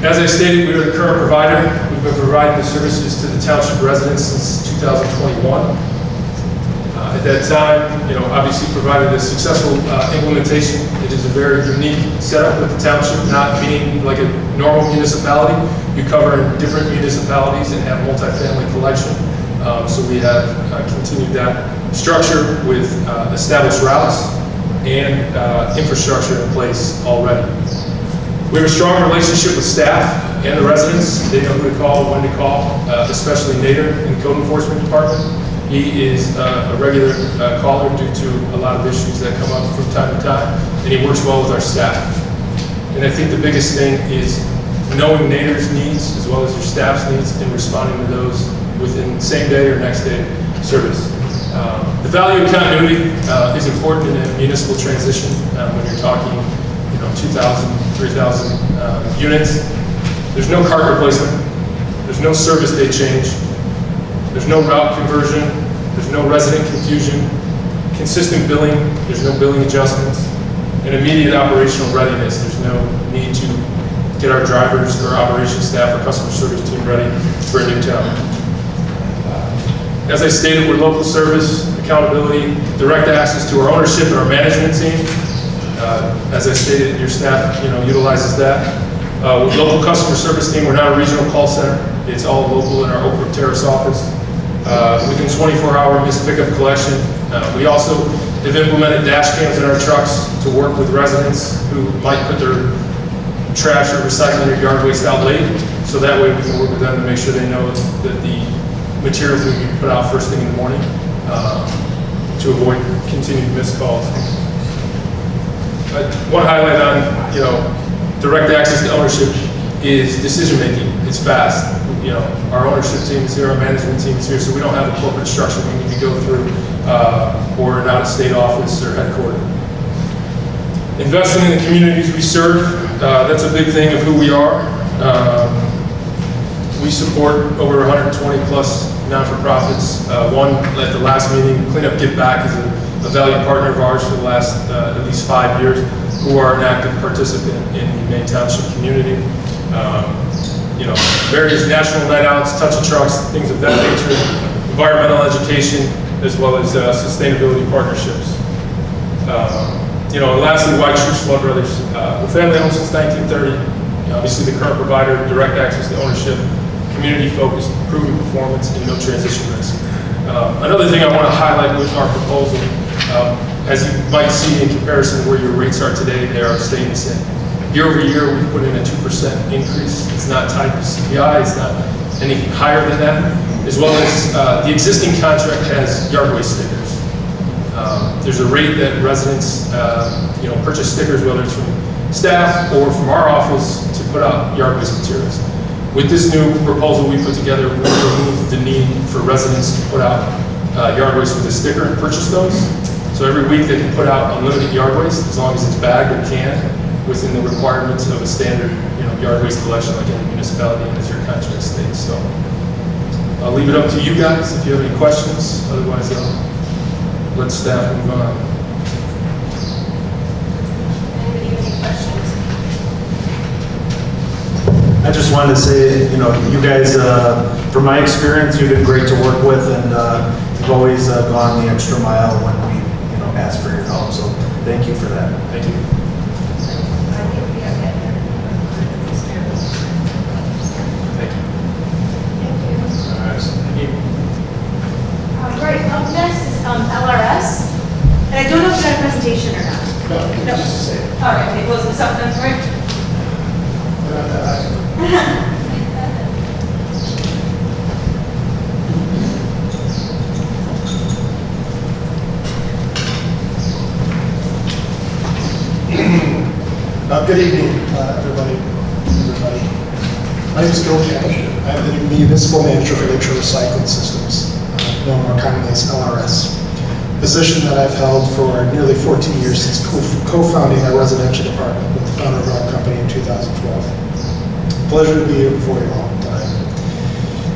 Speaker 14: As I stated, we are the current provider. We've been providing the services to the township residents since 2021. At that time, obviously provided a successful implementation. It is a very unique setup with the township not being like a normal municipality. You cover different municipalities and have multifamily collection. So we have continued that structure with established routes and infrastructure in place already. We have a strong relationship with staff and the residents. They know who to call, when to call, especially Nader in the Code Enforcement Department. He is a regular caller due to a lot of issues that come up from time to time, and he works well with our staff. And I think the biggest thing is knowing Nader's needs as well as your staff's needs and responding to those within same day or next day service. The value of continuity is important in a municipal transition when you're talking 2,000, 3,000 units. There's no cart replacement. There's no service day change. There's no route conversion, there's no resident confusion, consistent billing, there's no billing adjustments, and immediate operational readiness. There's no need to get our drivers or operations staff or customer service team ready for a new town. As I stated, we're local service, accountability, direct access to our ownership and our management team. As I stated, your staff utilizes that. With local customer service team, we're not a regional call center. It's all local in our Oak Brook Terrace office. Within 24-hour missed pickup collection. We also have implemented dash cams in our trucks to work with residents who might put their trash or recycling or yard waste out late. So that way we can work with them to make sure they know that the materials will be put out first thing in the morning to avoid continued missed calls. One highlight on direct access to ownership is decision making. It's fast. Our ownership team is here, our management team is here, so we don't have a corporate structure we need to go through or an out-of-state office or headquarters. Investing in the communities we serve, that's a big thing of who we are. We support over 120 plus non-for-profits. One at the last meeting, Cleanup Give Back, is a valued partner of ours for the last at least 5 years, who are an active participant in the Maine Township community. You know, various national night outs, touch of trucks, things of that nature, environmental education, as well as sustainability partnerships. You know, and lastly, White Shoes Flood Brothers. We're family owned since 1930. Obviously, the current provider, direct access to ownership, community-focused, proven performance, and no transition risk. Another thing I want to highlight with our proposal, as you might see in comparison to where your rates are today, they are staying the same. Year over year, we've put in a 2% increase. It's not tied to CPI, it's not anything higher than that, as well as the existing contract has yard waste stickers. There's a rate that residents, you know, purchase stickers, whether it's from staff or from our office, to put out yard waste materials. With this new proposal we put together, we remove the need for residents to put out yard waste with a sticker and purchase those. So every week they can put out unlimited yard waste as long as it's bagged or canned within the requirements of a standard, you know, yard waste collection like any municipality as your contract states. So I'll leave it up to you guys if you have any questions. Otherwise, let staff move on.
Speaker 3: Anybody have any questions?
Speaker 8: I just wanted to say, you know, you guys, from my experience, you've been great to work with, and you've always gone the extra mile when we, you know, ask for your help. So thank you for that.
Speaker 14: Thank you.
Speaker 3: I think we have that there.
Speaker 14: Thank you.
Speaker 3: Thank you.
Speaker 14: All right, thank you.
Speaker 10: Right, up next is LRS. And I don't know if you got a presentation or not.
Speaker 5: No, just to say.
Speaker 10: All right, okay, close this up then, right?
Speaker 5: We're not that high. Good evening, everybody. My name is Bill Cash. I'm the municipal manager for Lakeshore Recycling Systems, known more commonly as LRS. Position that I've held for nearly 14 years since co-founding our residential department with the founder of our company in 2012. Pleasure to be here before you all tonight.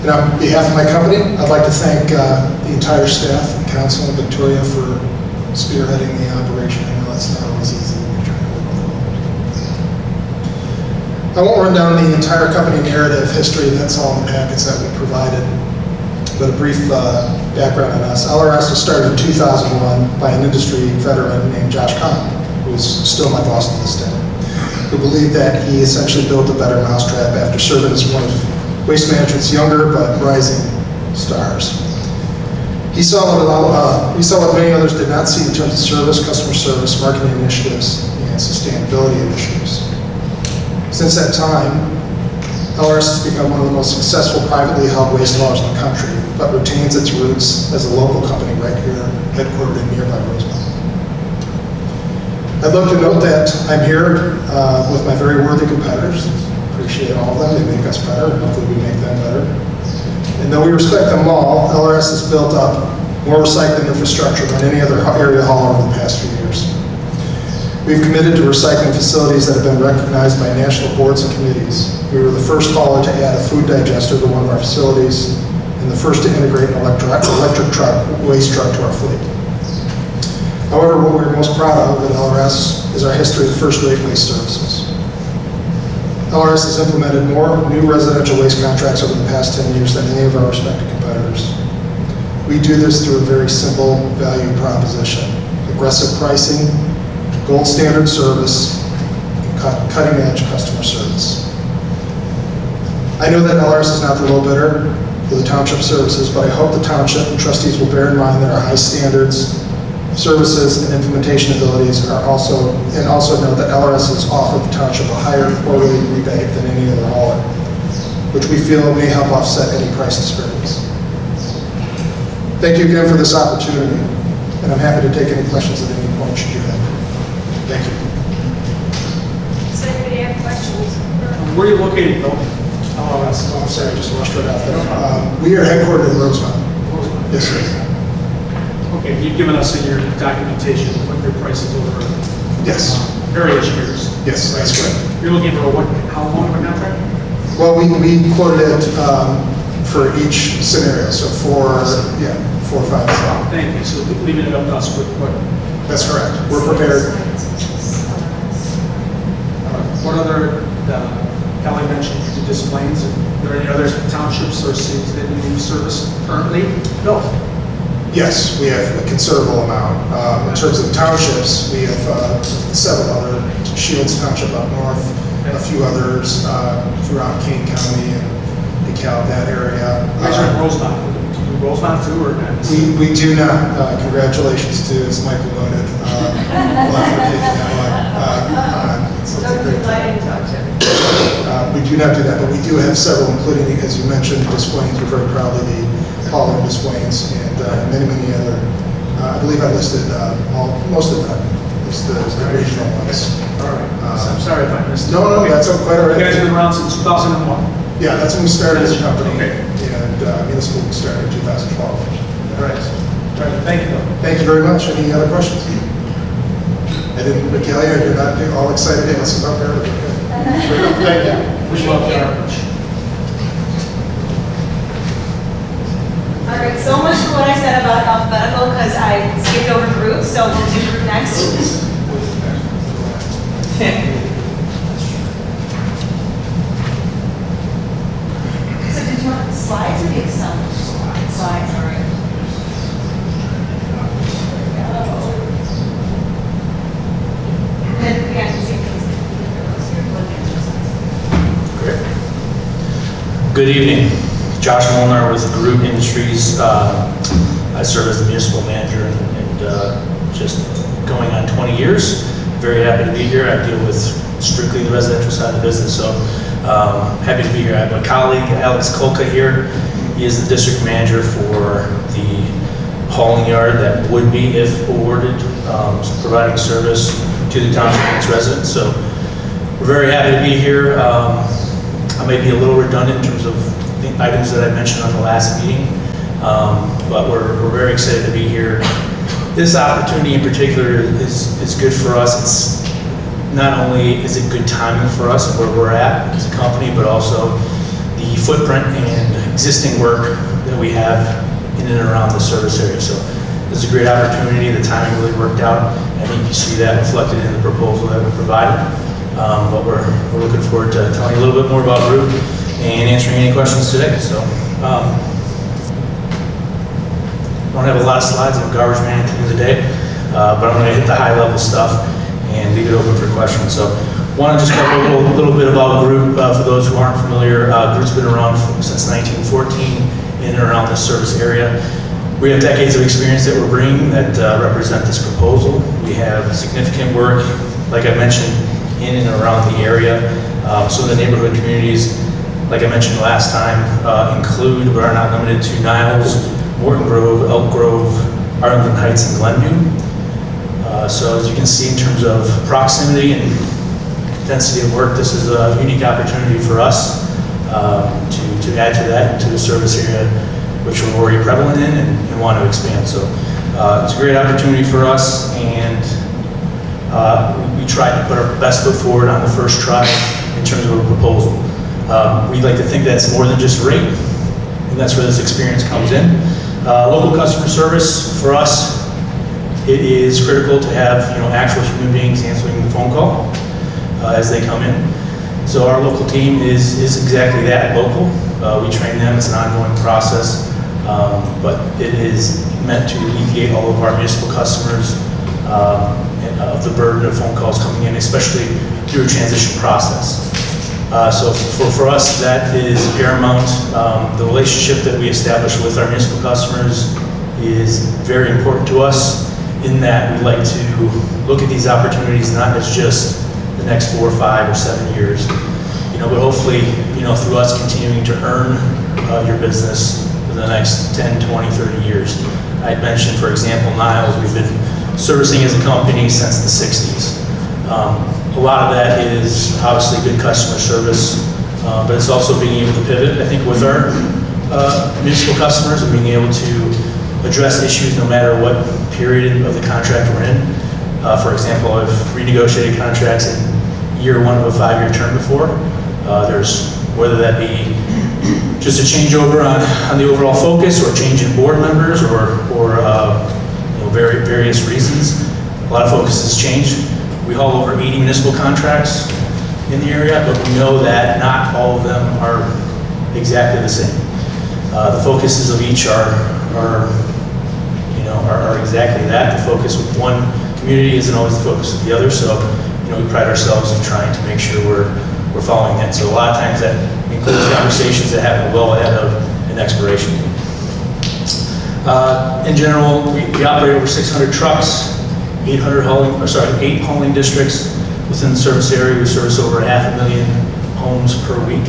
Speaker 5: And on behalf of my company, I'd like to thank the entire staff and council and Victoria for spearheading the operation. I know it's not always easy when you're trying to work with them. I won't run down the entire company narrative history, that's all in the packets that we provided, but a brief background on us. LRS was started in 2001 by an industry veteran named Josh Kahn, who is still my boss to this day, who believed that he essentially built a better mousetrap after serving as one of Waste Management's younger but rising stars. He saw what many others did not see in terms of service, customer service, marketing initiatives, and sustainability initiatives. Since that time, LRS has become one of the most successful privately held waste haulers in the country, but retains its roots as a local company right here, headquartered in nearby Rosemont. I'd love to note that I'm here with my very worthy competitors. Appreciate all of them. They make us better, and hopefully we make them better. And though we respect them all, LRS has built up more recycling infrastructure than any other area hauler over the past few years. We've committed to recycling facilities that have been recognized by national boards and committees. We were the first hauler to add a food digester to one of our facilities, and the first to integrate an electric waste truck to our fleet. However, what we're most proud of at LRS is our history of first-rate waste services. LRS has implemented more new residential waste contracts over the past 10 years than any of our respective competitors. We do this through a very simple value proposition: aggressive pricing, gold standard service, and cutting-edge customer service. I know that LRS is not the low bidder for the township services, but I hope the township and trustees will bear in mind that our high standards, services, and implementation abilities are also know that LRS has offered the township a higher quarterly rebate than any other hauler, which we feel may help offset any price disparities. Thank you again for this opportunity, and I'm happy to take any questions at any point should you have. Thank you.
Speaker 3: Does anybody have questions?
Speaker 7: Where are you located, Bill?
Speaker 5: Oh, I'm sorry, I just rushed right out there. We are headquartered in Rosemont. Yes, sir.
Speaker 7: Okay, you've given us in your documentation what your prices over
Speaker 5: Yes.
Speaker 7: various years.
Speaker 5: Yes, that's correct.
Speaker 7: You're looking for how long of a contract?
Speaker 5: Well, we quoted it for each scenario, so 4, 5, 7.
Speaker 7: Thank you, so leaving it up to us with what,
Speaker 5: That's correct. We're prepared.
Speaker 7: what other, Kelly mentioned the displays. Are there any other townships or cities that you service currently? No.
Speaker 5: Yes, we have a considerable amount. In terms of townships, we have 7 other, Shields Township up north, a few others throughout Kane County and DeKalb, that area.
Speaker 7: You guys are in Rosemont. Do you do Rosemont too, or not?
Speaker 5: We do not. Congratulations to, as Michael noted, for taking that one on. So it's a great time. We do not do that, but we do have several, including, as you mentioned, Des Plaines. We're very proudly the Paul and Des Plaines, and many, many other. I believe I listed most of them. It's the regional ones.
Speaker 7: All right. I'm sorry if I missed it.
Speaker 5: No, that's quite all right.
Speaker 7: You guys have been around since 2001?
Speaker 5: Yeah, that's when we started as a company.
Speaker 7: Okay.
Speaker 5: And municipal started in 2012.
Speaker 7: All right. Thank you.
Speaker 5: Thank you very much. Any other questions? I didn't, Kelly, you're not all excited to ask about that? Thank you.
Speaker 7: We love you very much.
Speaker 10: All right, so much for what I said about alphabetical, because I skipped over group, so we'll do group next. So did you want the slides or the Excel? Slides, all right. And again, see
Speaker 15: Great. Good evening. Josh Molnar with Group Industries. I serve as the municipal manager and just going on 20 years. Very happy to be here. I deal with strictly the residential side of the business, so happy to be here. I have my colleague, Alex Kolka here. He is the district manager for the hauling yard that would be, if awarded, providing service to the township and its residents. So we're very happy to be here. I may be a little redundant in terms of the items that I mentioned on the last meeting, but we're very excited to be here. This opportunity in particular is good for us. It's not only is it good timing for us where we're at as a company, but also the footprint and existing work that we have in and around the service area. So this is a great opportunity. The timing really worked out. I think you see that reflected in the proposal that we provided. But we're looking forward to telling you a little bit more about Root and answering any questions today. So I don't have a lot of slides. I'm a garbage man at the end of the day, but I'm going to hit the high level stuff and leave it open for questions. So want to just cover a little bit about Groot for those who aren't familiar. Groot's been around since 1914 in and around this service area. We have decades of experience that we're bringing that represent this proposal. We have significant work, like I mentioned, in and around the area. So the neighborhood communities, like I mentioned last time, include but are not limited to Niles, Morton Grove, Elk Grove, Arlington Heights, and Glenview. So as you can see in terms of proximity and density of work, this is a unique opportunity for us to add to that, to the service area which we're already prevalent in and want to expand. So it's a great opportunity for us, and we tried to put our best foot forward on the first try in terms of a proposal. We'd like to think that's more than just rate, and that's where this experience comes in. Local customer service for us, it is critical to have actual human beings answering the phone call as they come in. So our local team is exactly that, local. We train them. It's an ongoing process, but it is meant to alleviate all of our municipal customers of the burden of phone calls coming in, especially through a transition process. So for us, that is paramount. The relationship that we establish with our municipal customers is very important to us, in that we like to look at these opportunities not as just the next 4, 5, or 7 years, but hopefully, through us continuing to earn your business for the next 10, 20, 30 years. I mentioned, for example, Niles. We've been servicing as a company since the 60s. A lot of that is obviously good customer service, but it's also being able to pivot, I think, with our municipal customers and being able to address issues no matter what period of the contract we're in. For example, I've renegotiated contracts in year 1 of a 5-year term before, There's, whether that be just a changeover on the overall focus, or change in board members, or various reasons. A lot of focus has changed. We haul over 80 municipal contracts in the area, but we know that not all of them are exactly the same. The focuses of each are exactly that. The focus with one community isn't always the focus of the other, so we pride ourselves in trying to make sure we're following that. So a lot of times that includes conversations that happen well ahead of an expiration. In general, we operate over 600 trucks, 8 hauling districts within the service area. We service over 500,000 homes per week.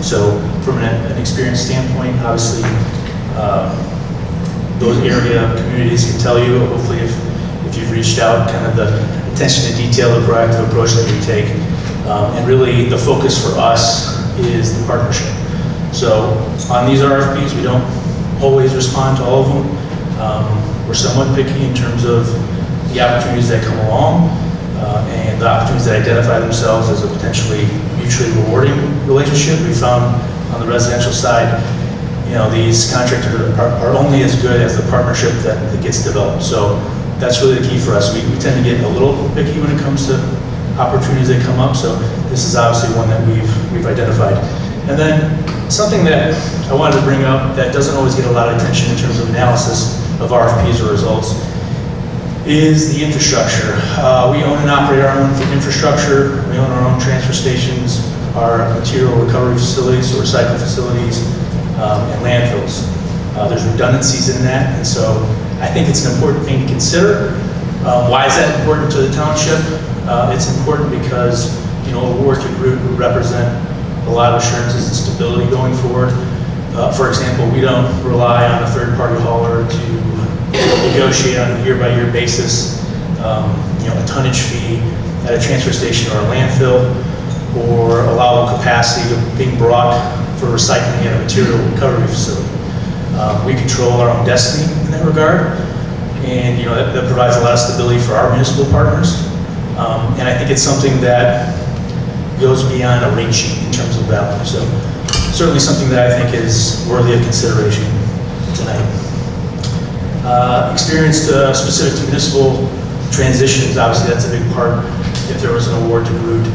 Speaker 15: So from an experience standpoint, obviously, those area communities can tell you, hopefully if you've reached out, kind of the attention to detail, the proactive approach that we take. And really the focus for us is the partnership. So on these RFPs, we don't always respond to all of them. We're somewhat picky in terms of the opportunities that come along and the opportunities that identify themselves as a potentially mutually rewarding relationship. We found on the residential side, these contractors are only as good as the partnership that gets developed. So that's really the key for us. We tend to get a little picky when it comes to opportunities that come up. So this is obviously one that we've identified. And then something that I wanted to bring up that doesn't always get a lot of attention in terms of analysis of RFPs or results is the infrastructure. We own and operate our own infrastructure. We own our own transfer stations, our material recovery facilities, so recycle facilities, and landfills. There's redundancies in that, and so I think it's an important thing to consider. Why is that important to the township? It's important because, a working group would represent a lot of assurances and stability going forward. For example, we don't rely on a third-party hauler to negotiate on a year-by-year basis, a tonnage fee at a transfer station or a landfill, or allowable capacity being brought for recycling at a material recovery facility. We control our own destiny in that regard, and that provides a lot of stability for our municipal partners. And I think it's something that goes beyond a rate sheet in terms of value. So certainly something that I think is worthy of consideration tonight. Experienced specific to municipal transitions, obviously that's a big part if there was an award to Groot.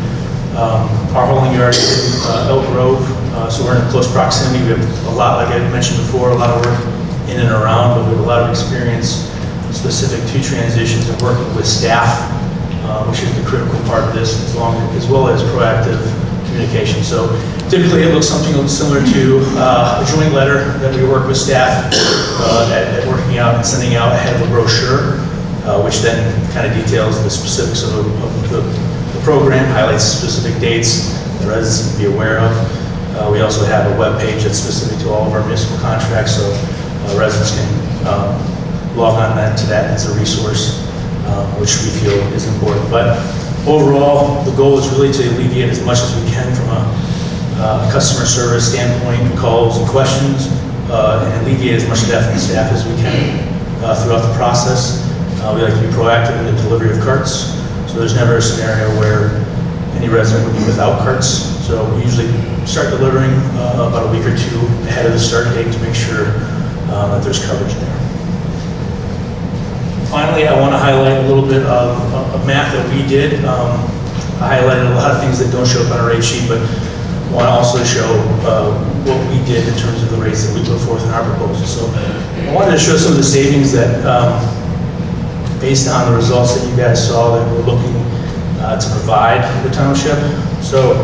Speaker 15: Our hauling yard is in Elk Grove, so we're in close proximity. We have a lot, like I mentioned before, a lot of work in and around, but we have a lot of experience specific to transitions and working with staff, which is the critical part of this, as well as proactive communication. So typically it looks something similar to a joint letter that we work with staff at working out and sending out ahead of a brochure, which then kind of details the specifics of the program, highlights specific dates the residents can be aware of. We also have a web page that's specific to all of our municipal contracts, so residents can log on to that as a resource, which we feel is important. But overall, the goal is really to alleviate as much as we can from a customer service standpoint, calls and questions, and alleviate as much of that from the staff as we can throughout the process. We like to be proactive in the delivery of carts, so there's never a scenario where any resident would be without carts. So we usually start delivering about a week or two ahead of the start date to make sure that there's coverage there. Finally, I want to highlight a little bit of math that we did. I highlighted a lot of things that don't show up on our rate sheet, but want to also show what we did in terms of the rates that we put forth in our proposal. So I wanted to show some of the savings that, based on the results that you guys saw, that we're looking to provide the township. So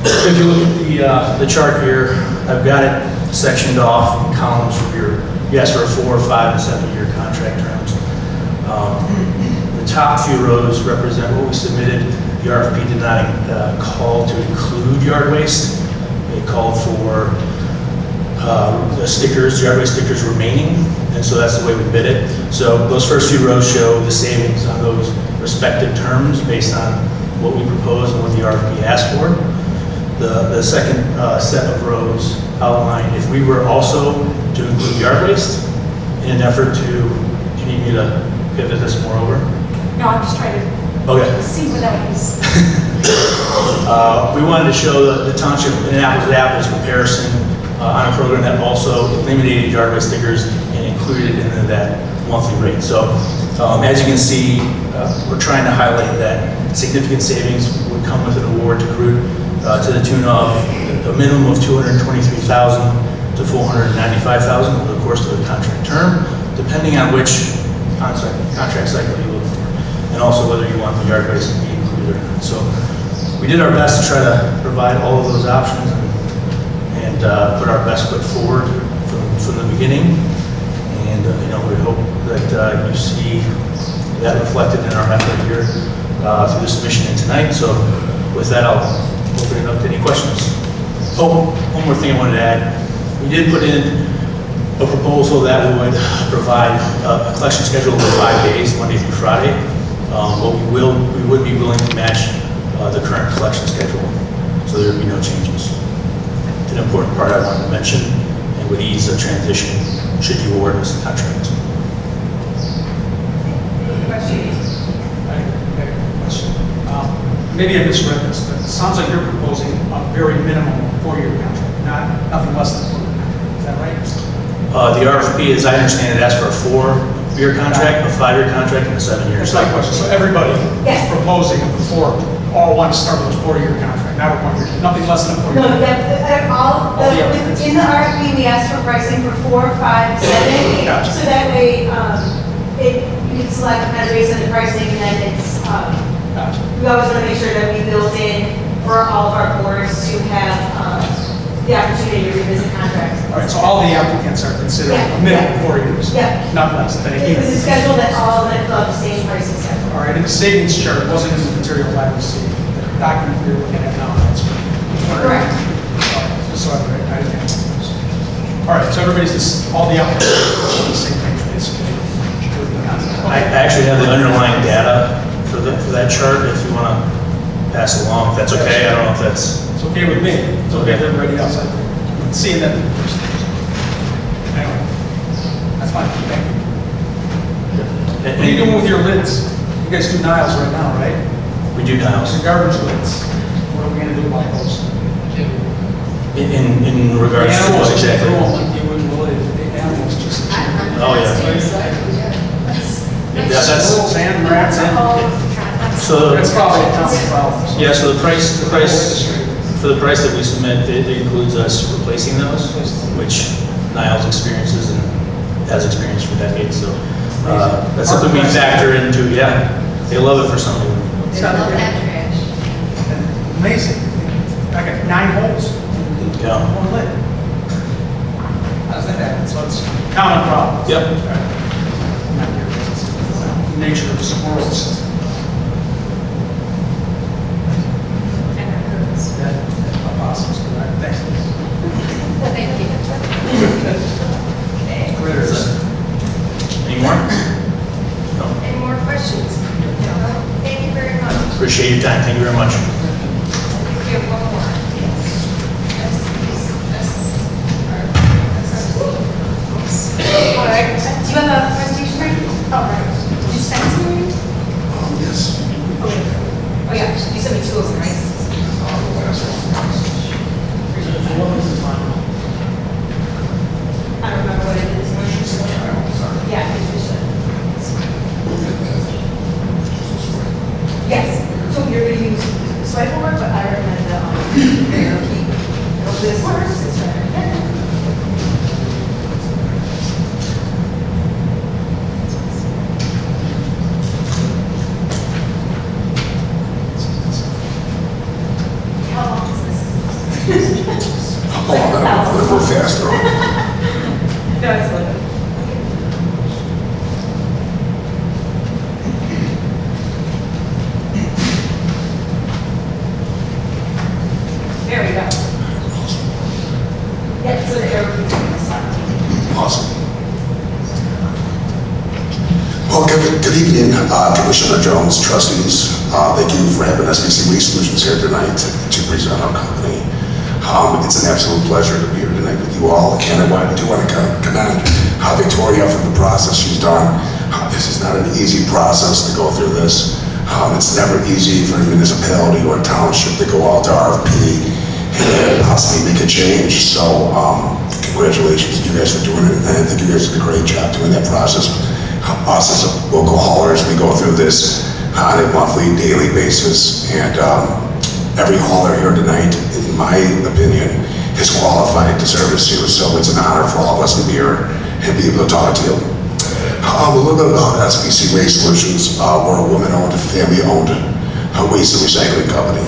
Speaker 15: if you look at the chart here, I've got it sectioned off in columns for you asked for a 4, 5, and 7-year contract terms. The top few rows represent what we submitted. The RFP did not call to include yard waste. It called for the stickers, yard waste stickers remaining, and so that's the way we bid it. So those first few rows show the savings on those respective terms based on what we proposed and what the RFP asked for. The second set of rows outline if we were also to include yard waste in an effort to, do you need me to pivot this more over?
Speaker 6: No, I'm just trying to
Speaker 15: Okay.
Speaker 6: see what that is.
Speaker 15: We wanted to show the township an apples-to-apples comparison on a program that also eliminated yard waste stickers and included it in that monthly rate. So as you can see, we're trying to highlight that significant savings would come with an award to Groot to the tune of a minimum of $223,000 to $495,000 over the course of the contract term, depending on which contract cycle you look for, and also whether you want the yard waste to be included or not. So we did our best to try to provide all of those options and put our best foot forward from the beginning. And we hope that you see that reflected in our effort here through the submission and tonight. So with that, I'll open it up to any questions. Oh, one more thing I wanted to add. We did put in a proposal that would provide a collection schedule of 5 days, Monday through Friday. But we would be willing to match the current collection schedule, so there would be no changes. It's an important part I wanted to mention, and would ease the transition should you award us the contract.
Speaker 3: Any questions?
Speaker 7: I have a question. Maybe I misread this, but it sounds like you're proposing a very minimum 4-year contract, nothing less than 4 year contract. Is that right?
Speaker 15: The RFP, as I understand it, asks for a 4-year contract, a 5-year contract, and a 7-year.
Speaker 7: That's my question. So everybody is proposing before all want to start with a 4-year contract, not a 1-year, nothing less than a 4-year.
Speaker 10: No, in the RFP, we asked for pricing for 4, 5, 7,
Speaker 7: Gotcha.
Speaker 10: so that way, you can select kind of based on the pricing, and then it's,
Speaker 7: Gotcha.
Speaker 10: we always want to make sure that we build in for all of our boards to have the opportunity to revisit contracts.
Speaker 7: All right, so all the applicants are considering a minimum 4 years?
Speaker 10: Yeah.
Speaker 7: Not less than a
Speaker 10: It
Speaker 7: year?
Speaker 10: was a schedule that all of it followed the same pricing schedule.
Speaker 7: All right, and the savings chart wasn't in the material I received, the document we were looking at now, that's
Speaker 10: Correct.
Speaker 7: Just so I didn't. All right, so everybody's just, all the applicants are on the same page, basically.
Speaker 15: I actually have the underlying data for that chart if you want to pass along, if that's okay. I don't know if that's...
Speaker 7: It's okay with me, it's okay with everybody else. I'm seeing that. Anyway, that's fine, thank you. What are you doing with your lids? You guys do Niles right now, right?
Speaker 15: We do Niles.
Speaker 7: Your garbage lids, what are we gonna do about those?
Speaker 15: In regards to what exactly?
Speaker 7: Like you would, the animals just.
Speaker 15: Oh, yeah. Yeah, that's...
Speaker 7: Squirrels and rats and.
Speaker 15: So
Speaker 7: That's probably a common problem.
Speaker 15: yeah, so the price for the price that we submit, it includes us replacing those, which Niles experiences and has experienced for decades. So that's something we factor into. Yeah, they love it for some reason.
Speaker 4: They love that trash.
Speaker 7: Amazing. I got 9 holes.
Speaker 15: Yeah.
Speaker 7: One lid. How does that happen? So it's a common problem.
Speaker 15: Yep.
Speaker 7: Nature of squirrels. Opossums, correct? Thanks.
Speaker 4: Thank you.
Speaker 7: Critters.
Speaker 15: Any more? No.
Speaker 3: Any more questions? Thank you very much.
Speaker 15: Appreciate your time. Thank you very much.
Speaker 3: I think we have one more.
Speaker 10: All right, do you have a presentation ready? Oh, right. Did you send it to me?
Speaker 5: Yes.
Speaker 10: Oh, yeah, you sent me 2 of them, right? I don't remember what it is. Yeah, it's just. Yes, so you're gonna use swipe over, but I recommend the, key. This works, it's right. How long is this?
Speaker 5: Oh, I'm gonna go faster.
Speaker 10: No, it's like. There we go. Yeah, so the arrow keeps on the side.
Speaker 5: Awesome. Well, good evening, Commissioner Jones, trustees. Thank you for having SBC Waste Solutions here tonight to present our company. It's an absolute pleasure to be here tonight with you all. Again, I do want to commend Victoria for the process she's done. This is not an easy process to go through this.
Speaker 16: It's never easy for a municipality or a township to go out to RFP and possibly make a change. So congratulations to you guys for doing it, and I think you guys did a great job doing that process. Us as local haulers, we go through this on a monthly, daily basis, and every hauler here tonight, in my opinion, is qualified to service you. So it's an honor for all of us to be here and be able to talk to you. A little bit about SBC Waste Solutions. We're a woman-owned, family-owned waste and recycling company.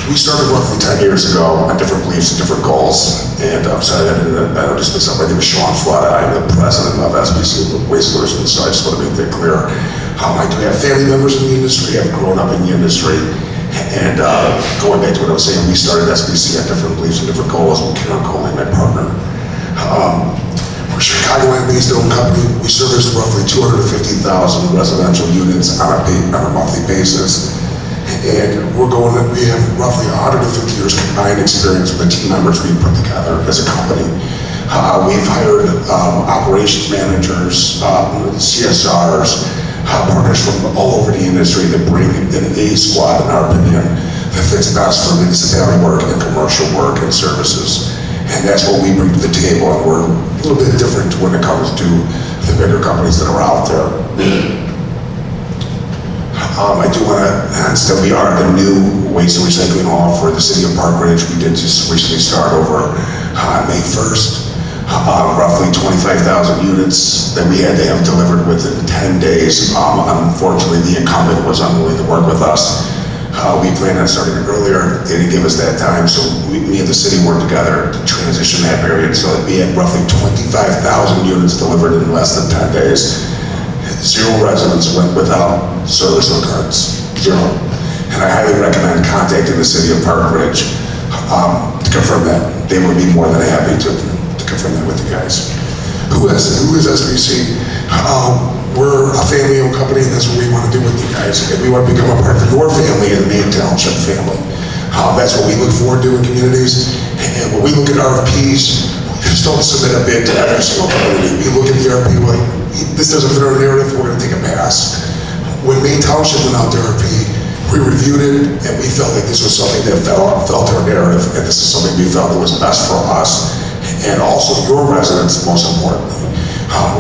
Speaker 16: We started roughly 10 years ago on different beliefs and different goals. And I'm sorry, I don't just mix up. My name is Sean Flood. I'm the president of SBC Waste Solutions, so I just want to make that clear. I do have family members in the industry. I've grown up in the industry. And going back to what I was saying, we started SBC on different beliefs and different goals with Karen Coleman, my partner. We're a Chicagoland-based owned company. We service roughly 250,000 residential units on a monthly basis. And we have roughly 150 years combined experience with the team members we put together as a company. We've hired operations managers, CSRs, partners from all over the industry that bring in a squad, in our opinion, that fits best for municipality work and commercial work and services. And that's what we bring to the table, and we're a little bit different when it comes to the bigger companies that are out there. I do want to announce that we are the new waste and recycling hall for the city of Park Ridge. We did just recently start over on May 1st. Roughly 25,000 units that we had to have delivered within 10 days. Unfortunately, the incumbent was unwilling to work with us. We planned on starting it earlier. They didn't give us that time, so me and the city worked together to transition that period so that we had roughly 25,000 units delivered in less than 10 days. 0 residents went without service or cards. 0. And I highly recommend contacting the city of Park Ridge to confirm that. They would be more than happy to confirm that with you guys. Who is SBC? We're a family-owned company, and that's what we want to do with you guys. And we want to become a part of your family and the Maine Township family. That's what we look forward to in communities. And when we look at RFPs, we just don't submit a bid to every single community. We look at the RFP like, this doesn't fit our narrative, we're going to take a pass. When Maine Township went out to RFP, we reviewed it, and we felt like this was something that felt our narrative, and this is something we felt that was best for us, and also your residents, most importantly.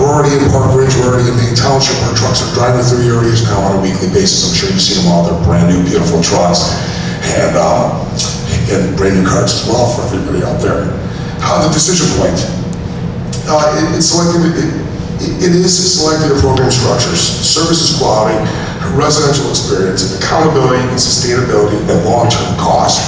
Speaker 16: We're already in Park Ridge, we're already in Maine Township. Our trucks are driving through areas now on a weekly basis. I'm sure you've seen them all. They're brand new, beautiful trucks, and brand new carts as well for everybody out there. The decision point. It is selecting the program structures, services quality, residential experience, and accountability and sustainability and long-term cost.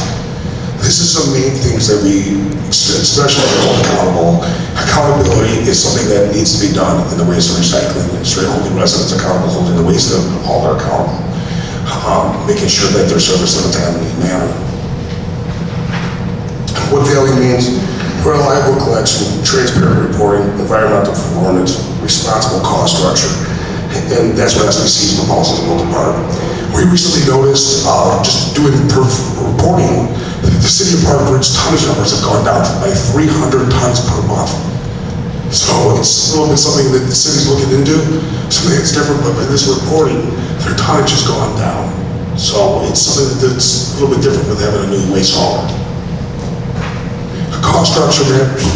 Speaker 16: This is some main things that we, especially hold accountable. Accountability is something that needs to be done in the waste and recycling industry, holding residents accountable, holding the waste hauler accountable, making sure that they're serviced in a timely manner. What value means: reliable collection, transparent reporting, environmental performance, responsible cost structure, and that's what SBC's proposals will depart. We recently noticed, just doing reporting, the city of Park Ridge tonnage numbers have gone down by 300 tons per month. So it's a little bit something that the city's looking into, something that's different, but by this reporting, their tonnage has gone down. So it's something that's a little bit different with having a new waste hauler. Cost structure matters.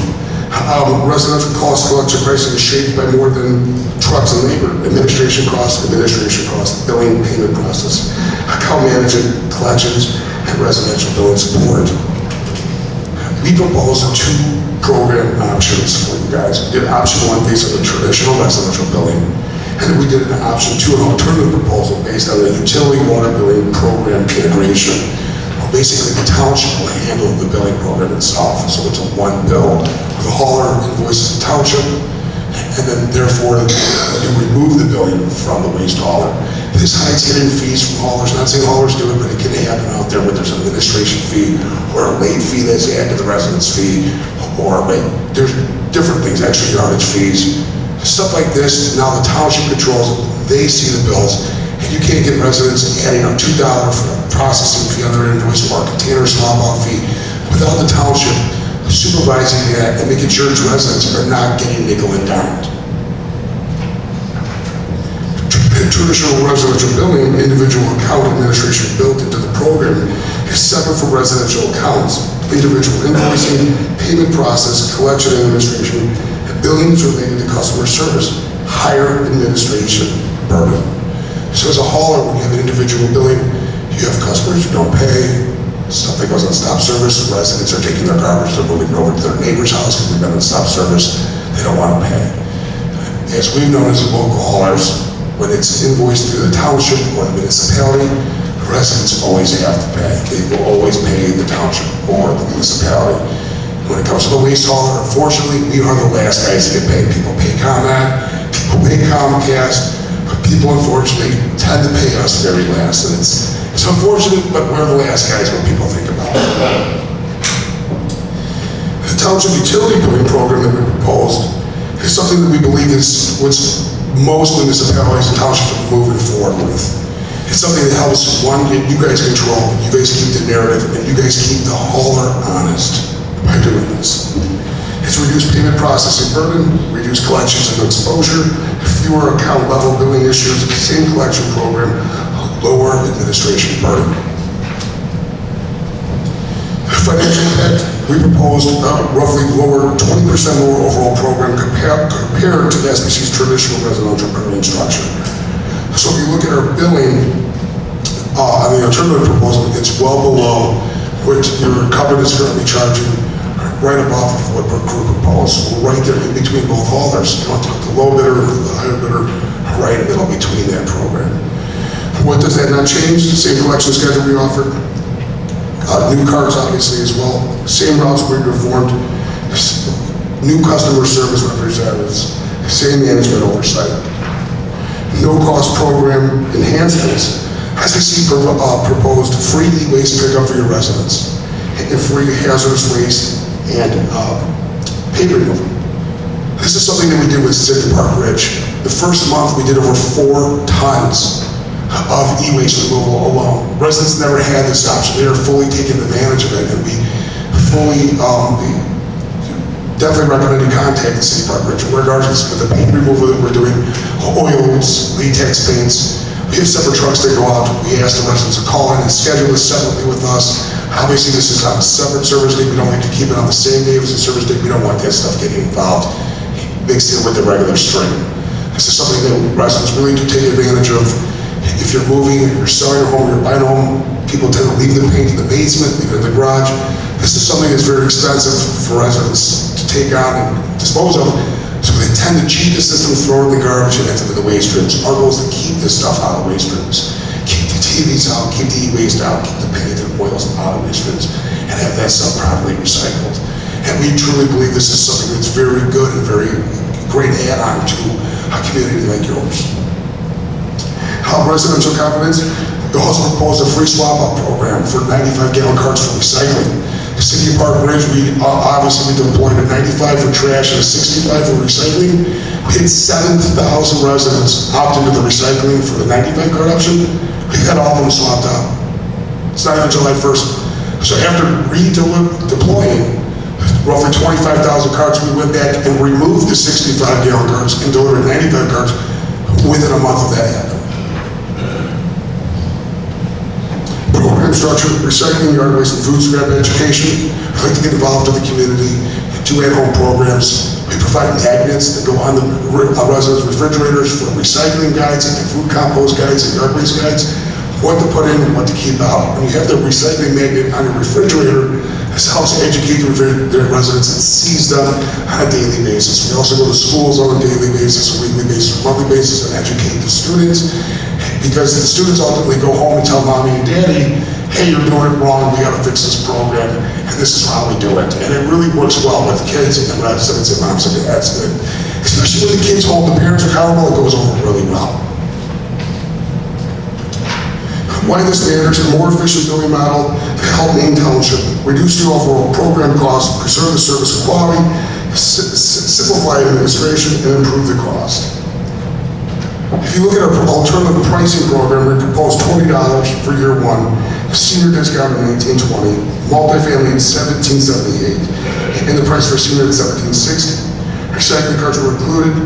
Speaker 16: Residential cost collection pricing is shaped by more than trucks and labor. Administration costs, billing, payment process, account management, collections, and residential billing support. We proposed 2 program options for you guys. We did option 1 based on the traditional residential billing, and then we did an option 2, an alternative proposal based on the utility water billing program integration. Basically, the township will handle the billing program itself, so it's a 1 bill. The hauler invoices the township, and then therefore you remove the billing from the waste hauler. This hides hidden fees from haulers. Not saying haulers do it, but it can happen out there where there's an administration fee or a late fee that's added to the residence fee, or there's different things, extra yardage fees, stuff like this. Now the township controls it. They see the bills. And you can't get residents adding a $2 for a processing fee on their invoice or a container swap-out fee without the township supervising that and making sure its residents are not getting nickel and dimed. traditional residential billing, individual account administration built into the program is separate from residential accounts. Individual invoicing, payment process, collection administration, and billing is related to customer service, higher administration burden. So as a hauler, when you have an individual billing, you have customers who don't pay, stuff that goes on stop service, residents are taking their garbage, they're moving it over to their neighbor's house because they've been on stop service, they don't want to pay. As we've known as local haulers, when it's invoiced through the township or the municipality, the residents always have to pay. They will always pay the township or the municipality. When it comes to the waste hauler, unfortunately, we are the last guys to get paid. People pay ComEd, people pay Comcast, but people unfortunately tend to pay us very last. And it's unfortunate, but we're the last guys when people think about it. The township utility billing program that we proposed is something that we believe is what's most municipalities and townships are moving forward with. It's something that helps, one, you guys control, you guys keep the narrative, and you guys keep the hauler honest by doing this. It's reduced payment processing burden, reduced collections and exposure, fewer account level billing issues, same collection program, lower administration burden. Financial impact, we proposed roughly lower, 20% lower overall program compared to the SBC's traditional residential permitting structure. So if you look at our billing, on the alternative proposal, it's well below what your covenant is currently charging, right above what our group proposed. We're right there in between both haulers. You don't have to the low bidder, the higher bidder, right in the middle between that program. What does that not change? The same collection schedule we offered. New cars, obviously, as well. Same routes we reformed. New customer service representatives. Same management oversight. No-cost program enhancements. SBC proposed free e-waste pickup for your residents, and free hazardous waste and paper removal. This is something that we did with City Park Ridge. The first month, we did over 4 tons of e-waste removal alone. Residents never had this option. They are fully taking advantage of it, and we fully definitely recommend you contact the City Park Ridge. Regardless of the paint removal that we're doing, oils, latex paints, we have separate trucks that go out. We ask the residents to call in and schedule this separately with us. Obviously, this is on a separate service day. We don't like to keep it on the same day as the service day. We don't want that stuff getting involved, mixed in with the regular string. This is something that residents really do take advantage of. If you're moving, if you're selling your home, or you're buying a home, people tend to leave the paint in the basement, leave it in the garage. This is something that's very expensive for residents to take on and dispose of. So they tend to cheat the system, throw it in the garbage, and ends up in the waste streams. Our goal is to keep this stuff out of waste streams. Keep the TVs out, keep the e-waste out, keep the paint and oils out of waste streams, and have that stuff properly recycled. And we truly believe this is something that's very good and very great add-on to a community like yours. Residential confidence, we also proposed a free swap-out program for 95-gallon carts for recycling. The City of Park Ridge, we obviously deployed a 95 for trash and a 65 for recycling. We had 7,000 residents opt into the recycling for the 95 cart option. We've had all of them swapped out. It's not even July 1st. So after redeploying roughly 25,000 carts, we went back and removed the 65-gallon carts and delivered 95 carts within a month of that happening. Program structure, recycling, yard waste, and food scrap education. I'd like to get involved in the community, do at-home programs. We provide magnets that go on the residents' refrigerators for recycling guides and food compost guides and yard waste guides, what to put in and what to keep out. When you have the recycling magnet on your refrigerator, this helps educate their residents and sees them on a daily basis. We also go to schools on a daily basis, a weekly basis, a monthly basis, and educate the students. Because the students ultimately go home and tell mommy and daddy, hey, you're doing it wrong, we gotta fix this program, and this is how we do it. And it really works well with kids and residents and moms and dads. Especially when the kids hold the parents accountable, it goes over really well. Why this matters, a more efficient billing model to help Maine Township reduce the overall program cost, preserve the service quality, simplify administration, and improve the cost. If you look at our alternative pricing program, we propose $20 for year 1, senior discount at $19.20, multifamily at $17.78, and the price for senior at $17.60. Recycling carts were included,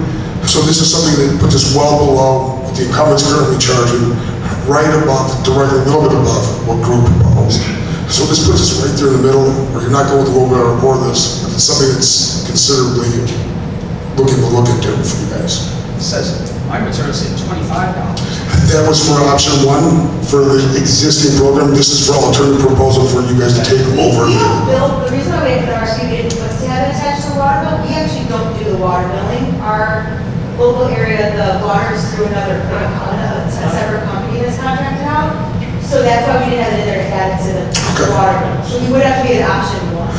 Speaker 16: so this is something that puts us well below the incumbent's currently charging right above, directly a little bit above what group proposed. So this puts us right there in the middle, where you're not going with a little bit or this, but it's something that's considerably looking to look into for you guys.
Speaker 7: It says, my material said $25.
Speaker 16: That was for option one, for the existing program. This is for alternative proposal for you guys to take over.
Speaker 10: We don't build, the reason why we have an RFP was to have it attached to the water bill. We actually don't do the water billing. Our local area, the water is through another, a separate company that's contracted out. So that's why we didn't have it in there to add it to the water bill. So we would have to be an option one.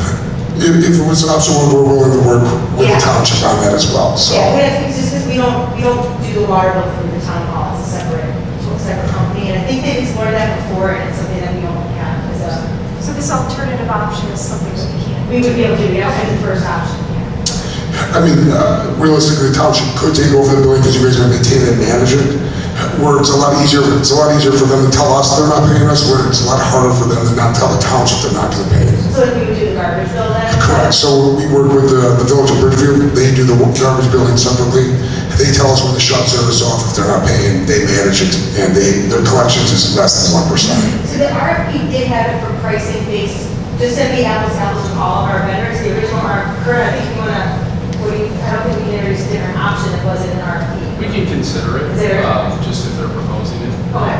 Speaker 16: If it was an option one, we're willing to work with the township on that as well, so.
Speaker 10: Yeah, we have to, just because we don't do the water bill through the town hall. It's a separate company. And I think they've explored that before, and it's something that we don't have as a.
Speaker 6: So this alternative option is something that we can't.
Speaker 10: We would be able to do, yeah, the first option.
Speaker 16: I mean, realistically, the township could take over the building because you guys are going to maintain and manage it. Where it's a lot easier for them to tell us they're not paying us, where it's a lot harder for them to not tell the township they're not going to pay.
Speaker 10: So if we would do the garbage bill then?
Speaker 16: Correct. So we work with the village of Bridgeview. They do the garbage billing separately. They tell us when to shut service off if they're not paying. They manage it, and their collections is less than 1%.
Speaker 10: So the RFP did have it for pricing based, just to be apples to apples with all of our vendors. The original, our current, I think you want to, I don't think we can introduce a different option that wasn't an RFP.
Speaker 14: We can consider it, just if they're proposing it.
Speaker 10: Okay.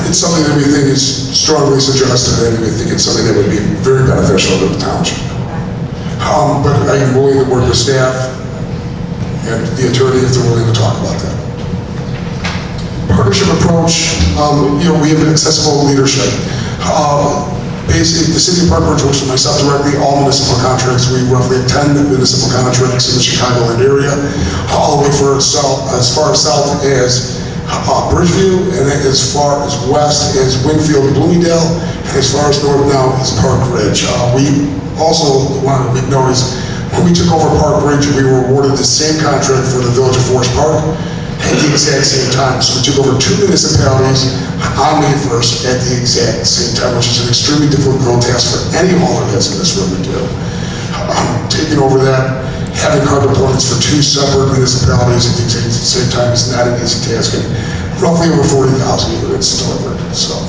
Speaker 16: It's something that we think is strongly suggested, and we think it's something that would be very beneficial to the township. But I'm willing to work with staff and the attorney if they're willing to talk about that. Partnership approach, we have an accessible leadership. Basically, the city of Park Ridge works for myself directly, all municipal contracts. We roughly have 10 municipal contracts in the Chicagoland area, all the way as far south as Bridgeview, and as far as west as Winfield and Bloomingdale, and as far as north now is Park Ridge. We also want to make note is when we took over Park Ridge, we were awarded the same contract for the Village of Forest Park at the exact same time. So we took over 2 municipalities on May 1st at the exact same time, which is an extremely difficult task for any hauler that's in this room to do. Taking over that, having hard deployments for 2 separate municipalities at the exact same time is not an easy task, and roughly over 40,000 units delivered. So,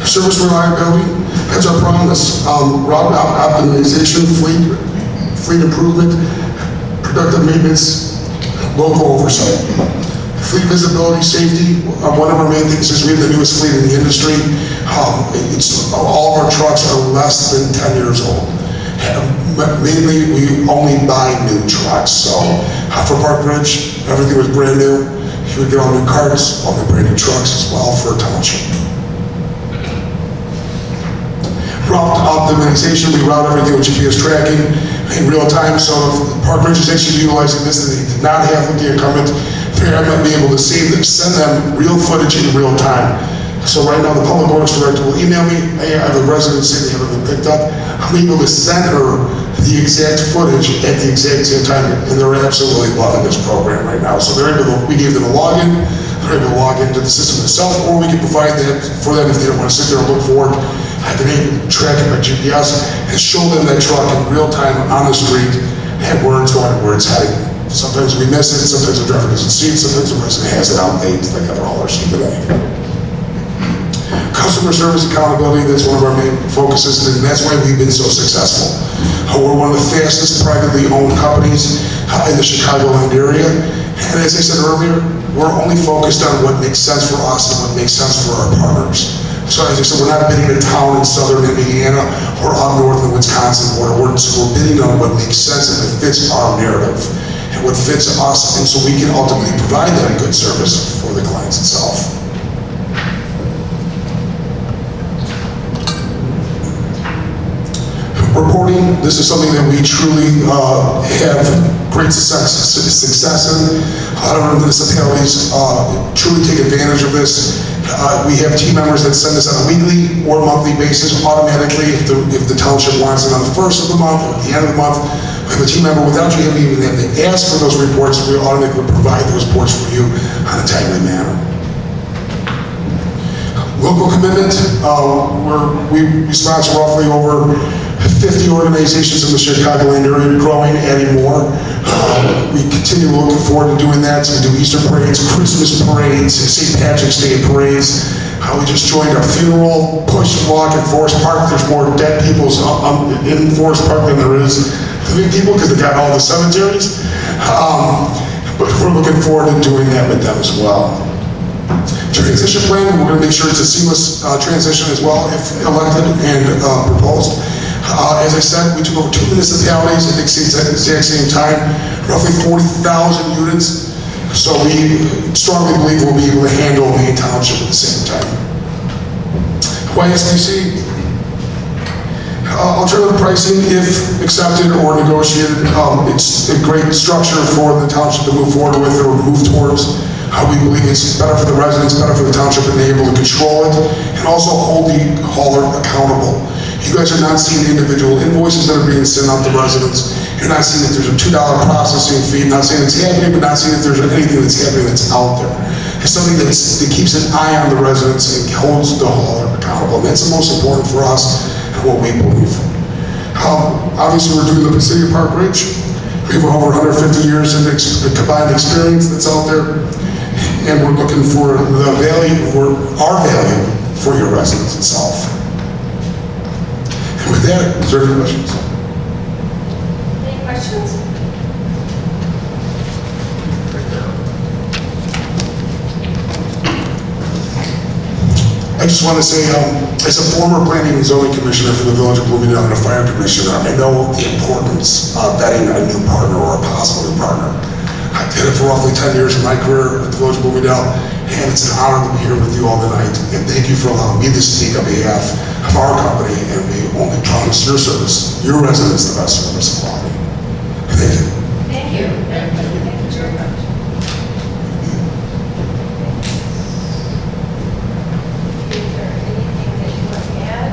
Speaker 16: service reliability, that's our promise. Route optimization, fleet improvement, productive maintenance, local oversight. Fleet visibility, safety, one of our main things is we have the newest fleet in the industry. All of our trucks are less than 10 years old. Mainly, we only buy new trucks. So for Park Ridge, everything was brand new. You would get all new carts, all new brand new trucks as well for a township. Route optimization, we route everything with GPS tracking in real time. So if Park Ridge is actually utilizing this, they did not have with the incumbent. I might be able to send them real footage in real time. So right now, the Public Works Director will email me, hey, I have a resident say they haven't been picked up. I'm able to send her the exact footage at the exact same time, and they're absolutely loving this program right now. So they're able to, we gave them a login, they're able to log into the system itself, or we can provide that for them if they don't want to sit there and look for it. I've been able to track it by GPS and show them that truck in real time on the street and where it's going and where it's heading. Sometimes we miss it, sometimes the driver doesn't see it, sometimes the resident has it out late, like other haulers do today. Customer service accountability, that's one of our main focuses, and that's why we've been so successful. We're one of the fastest privately owned companies in the Chicagoland area, and as I said earlier, we're only focused on what makes sense for us and what makes sense for our partners. So as I said, we're not bidding a town in southern Indiana or up north in Wisconsin border. We're bidding on what makes sense and that fits our narrative and what fits us, and so we can ultimately provide that good service for the clients itself. Reporting, this is something that we truly have great success in. A lot of municipalities truly take advantage of this. We have team members that send us on a weekly or monthly basis automatically if the township wants it on the first of the month or at the end of the month. We have a team member without you even having to ask for those reports. We automatically provide those reports for you on a timely manner. Local commitment, we sponsor roughly over 50 organizations in the Chicagoland area, growing, adding more. We continue looking forward to doing that. So we do Easter parades, Christmas parades, St. Patrick's Day parades. We just joined a funeral push walk in Forest Park. There's more dead people in Forest Park than there is living people because they got all the cemeteries. But we're looking forward to doing that with them as well. Transition plan, we're going to make sure it's a seamless transition as well if elected and proposed. As I said, we took over 2 municipalities at the exact same time, roughly 40,000 units. So we strongly believe we'll be able to handle Maine Township at the same time. YSBC, alternative pricing, if accepted or negotiated, it's a great structure for the township to move forward with or move towards. We believe it's better for the residents, better for the township, and they're able to control it and also hold the hauler accountable. You guys are not seeing the individual invoices that are being sent out to residents. You're not seeing that there's a $2 processing fee. Not saying it's happening, but not saying that there's anything that's happening that's out there. It's something that keeps an eye on the residents and holds the hauler accountable. And that's the most important for us and what we believe. Obviously, we're doing the City of Park Ridge. We have over 150 years of combined experience that's out there. And we're looking for the value, or our value, for your residents itself. And with that, is there any questions?
Speaker 3: Any questions?
Speaker 16: I just want to say, as a former planning and zoning commissioner for the Village of Bloomingdale and a fire commissioner, I know the importance of vetting a new partner or a possible new partner. I did it for roughly 10 years in my career at the Village of Bloomingdale, and it's an honor to be here with you all tonight. And thank you for allowing me to speak on behalf of our company, and we only promise your service, your residents, the best service and quality. Thank you.
Speaker 3: Thank you. Thank you very much. Is there anything that you want to add?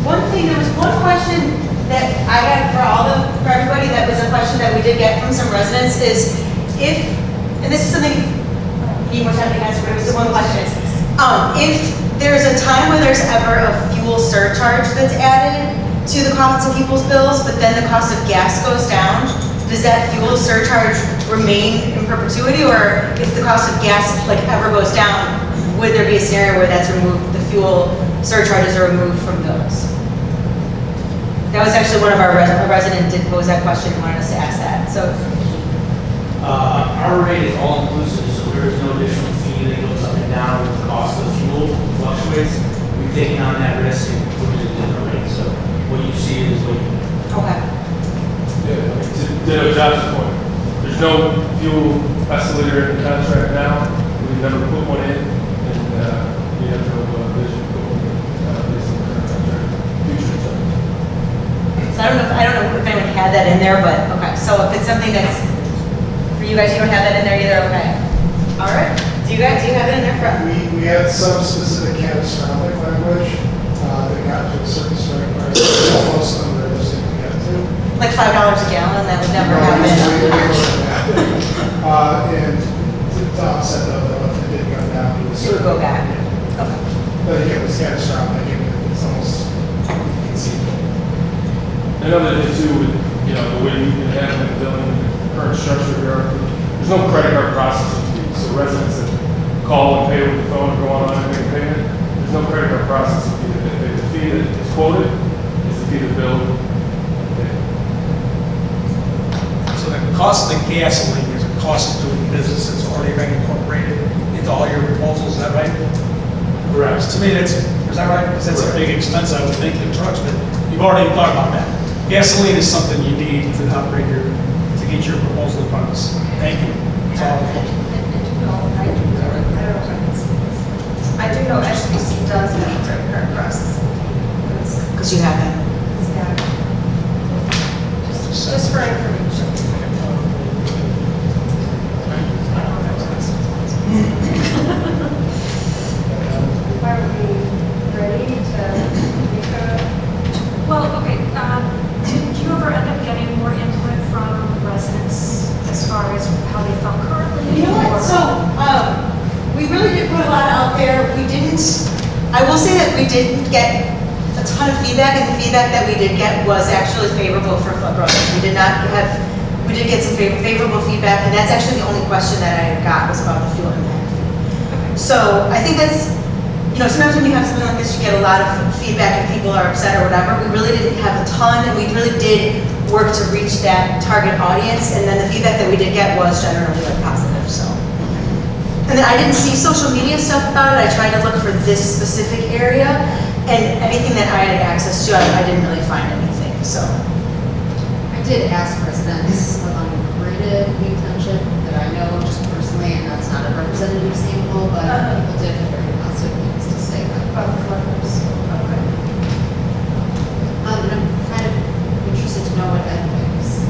Speaker 10: One thing, there was one question that I had for everybody, that was a question that we did get from some residents, is if, and this is something, you need more time to answer, but it was one question. If there's a time when there's ever a fuel surcharge that's added to the cost of people's bills, but then the cost of gas goes down, does that fuel surcharge remain in perpetuity? Or if the cost of gas ever goes down, would there be a scenario where that's removed, the fuel surcharges are removed from those? That was actually one of our a resident did pose that question and wanted us to ask that. So
Speaker 15: Our rate is all inclusive, so there is no additional fee that goes up and down with the cost of fuel fluctuates. We've taken on that risk and put it in a different rate. So what you see is what you.
Speaker 10: okay.
Speaker 14: To Josh's point, there's no fuel escalator in the contract now. We've never put one in, and we have no vision to put one in based on the current contract. Future time.
Speaker 10: So I don't know if anyone had that in there, but okay. So if it's something that's for you guys, you don't have that in there either. Okay. All right. Do you guys? Do you have it in there for?
Speaker 5: We had some specific catastrophic language that got to a certain strike price. Almost unrealistic to get to.
Speaker 10: Like $5 a gallon, that would never happen.
Speaker 5: And to offset though, if it did go down,
Speaker 10: It would go back. Okay.
Speaker 5: But again, it was catastrophic. It's almost inconceivable.
Speaker 14: Another thing too, with, the way we've been handling the billing, the current structure here, there's no credit card processing fees. So residents that call and pay with the phone or go online and make a payment, there's no credit card processing fee. The fee that is quoted is the fee to bill.
Speaker 7: So the cost of the gasoline is a cost of doing business that's already been incorporated into all your proposals, is that right?
Speaker 14: Correct.
Speaker 7: To me, is that right? Because that's a big expense, I would think, in trucks, but you've already thought about that. Gasoline is something you need to operate to get your proposal in front of us. Thank you. That's all.
Speaker 3: I do know SBC does have a credit card processing.
Speaker 10: Because you have it.
Speaker 3: Just for information. Are we ready to make a?
Speaker 6: Well, okay, did you ever end up getting more input from residents as far as how they felt currently?
Speaker 10: You know what?
Speaker 6: or-
Speaker 10: So we really did put a lot out there. We didn't. I will say that we didn't get a ton of feedback, and the feedback that we did get was actually favorable for Flood Brothers. We did get some favorable feedback, and that's actually the only question that I got was about the fuel impact fee. So I think that's, sometimes when you have something like this, you get a lot of feedback and people are upset or whatever. We really didn't have a ton, and we really did work to reach that target audience, and then the feedback that we did get was generally positive, so. And then I didn't see social media stuff about it. I tried to look for this specific area, and anything that I had access to, I didn't really find anything, so.
Speaker 4: I did ask residents of ungraded Maine Township that I know just personally, and that's not a representative sample, but people did have very positive things to say about flooders.
Speaker 3: Okay.
Speaker 4: And I'm kind of interested to know what Ed thinks.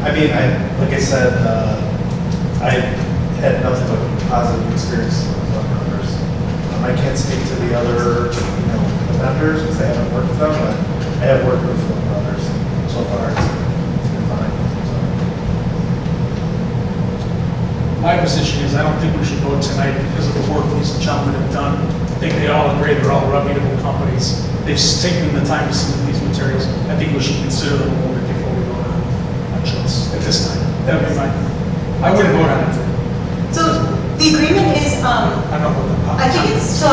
Speaker 8: I mean, like I said, I had nothing but positive experience with Flood Brothers. I can't speak to the other, vendors because I haven't worked with them, but I have worked with Flood Brothers so far. It's been fine. So.
Speaker 7: My position is I don't think we should vote tonight because of the work these gentlemen have done. I think they all agree they're all reputable companies. They've taken the time to submit these materials. I think we should consider them a little bit before we vote on choice at this time. That would be my, I wouldn't vote on it.
Speaker 10: So the agreement is,
Speaker 7: I don't know what the.
Speaker 10: I think it's till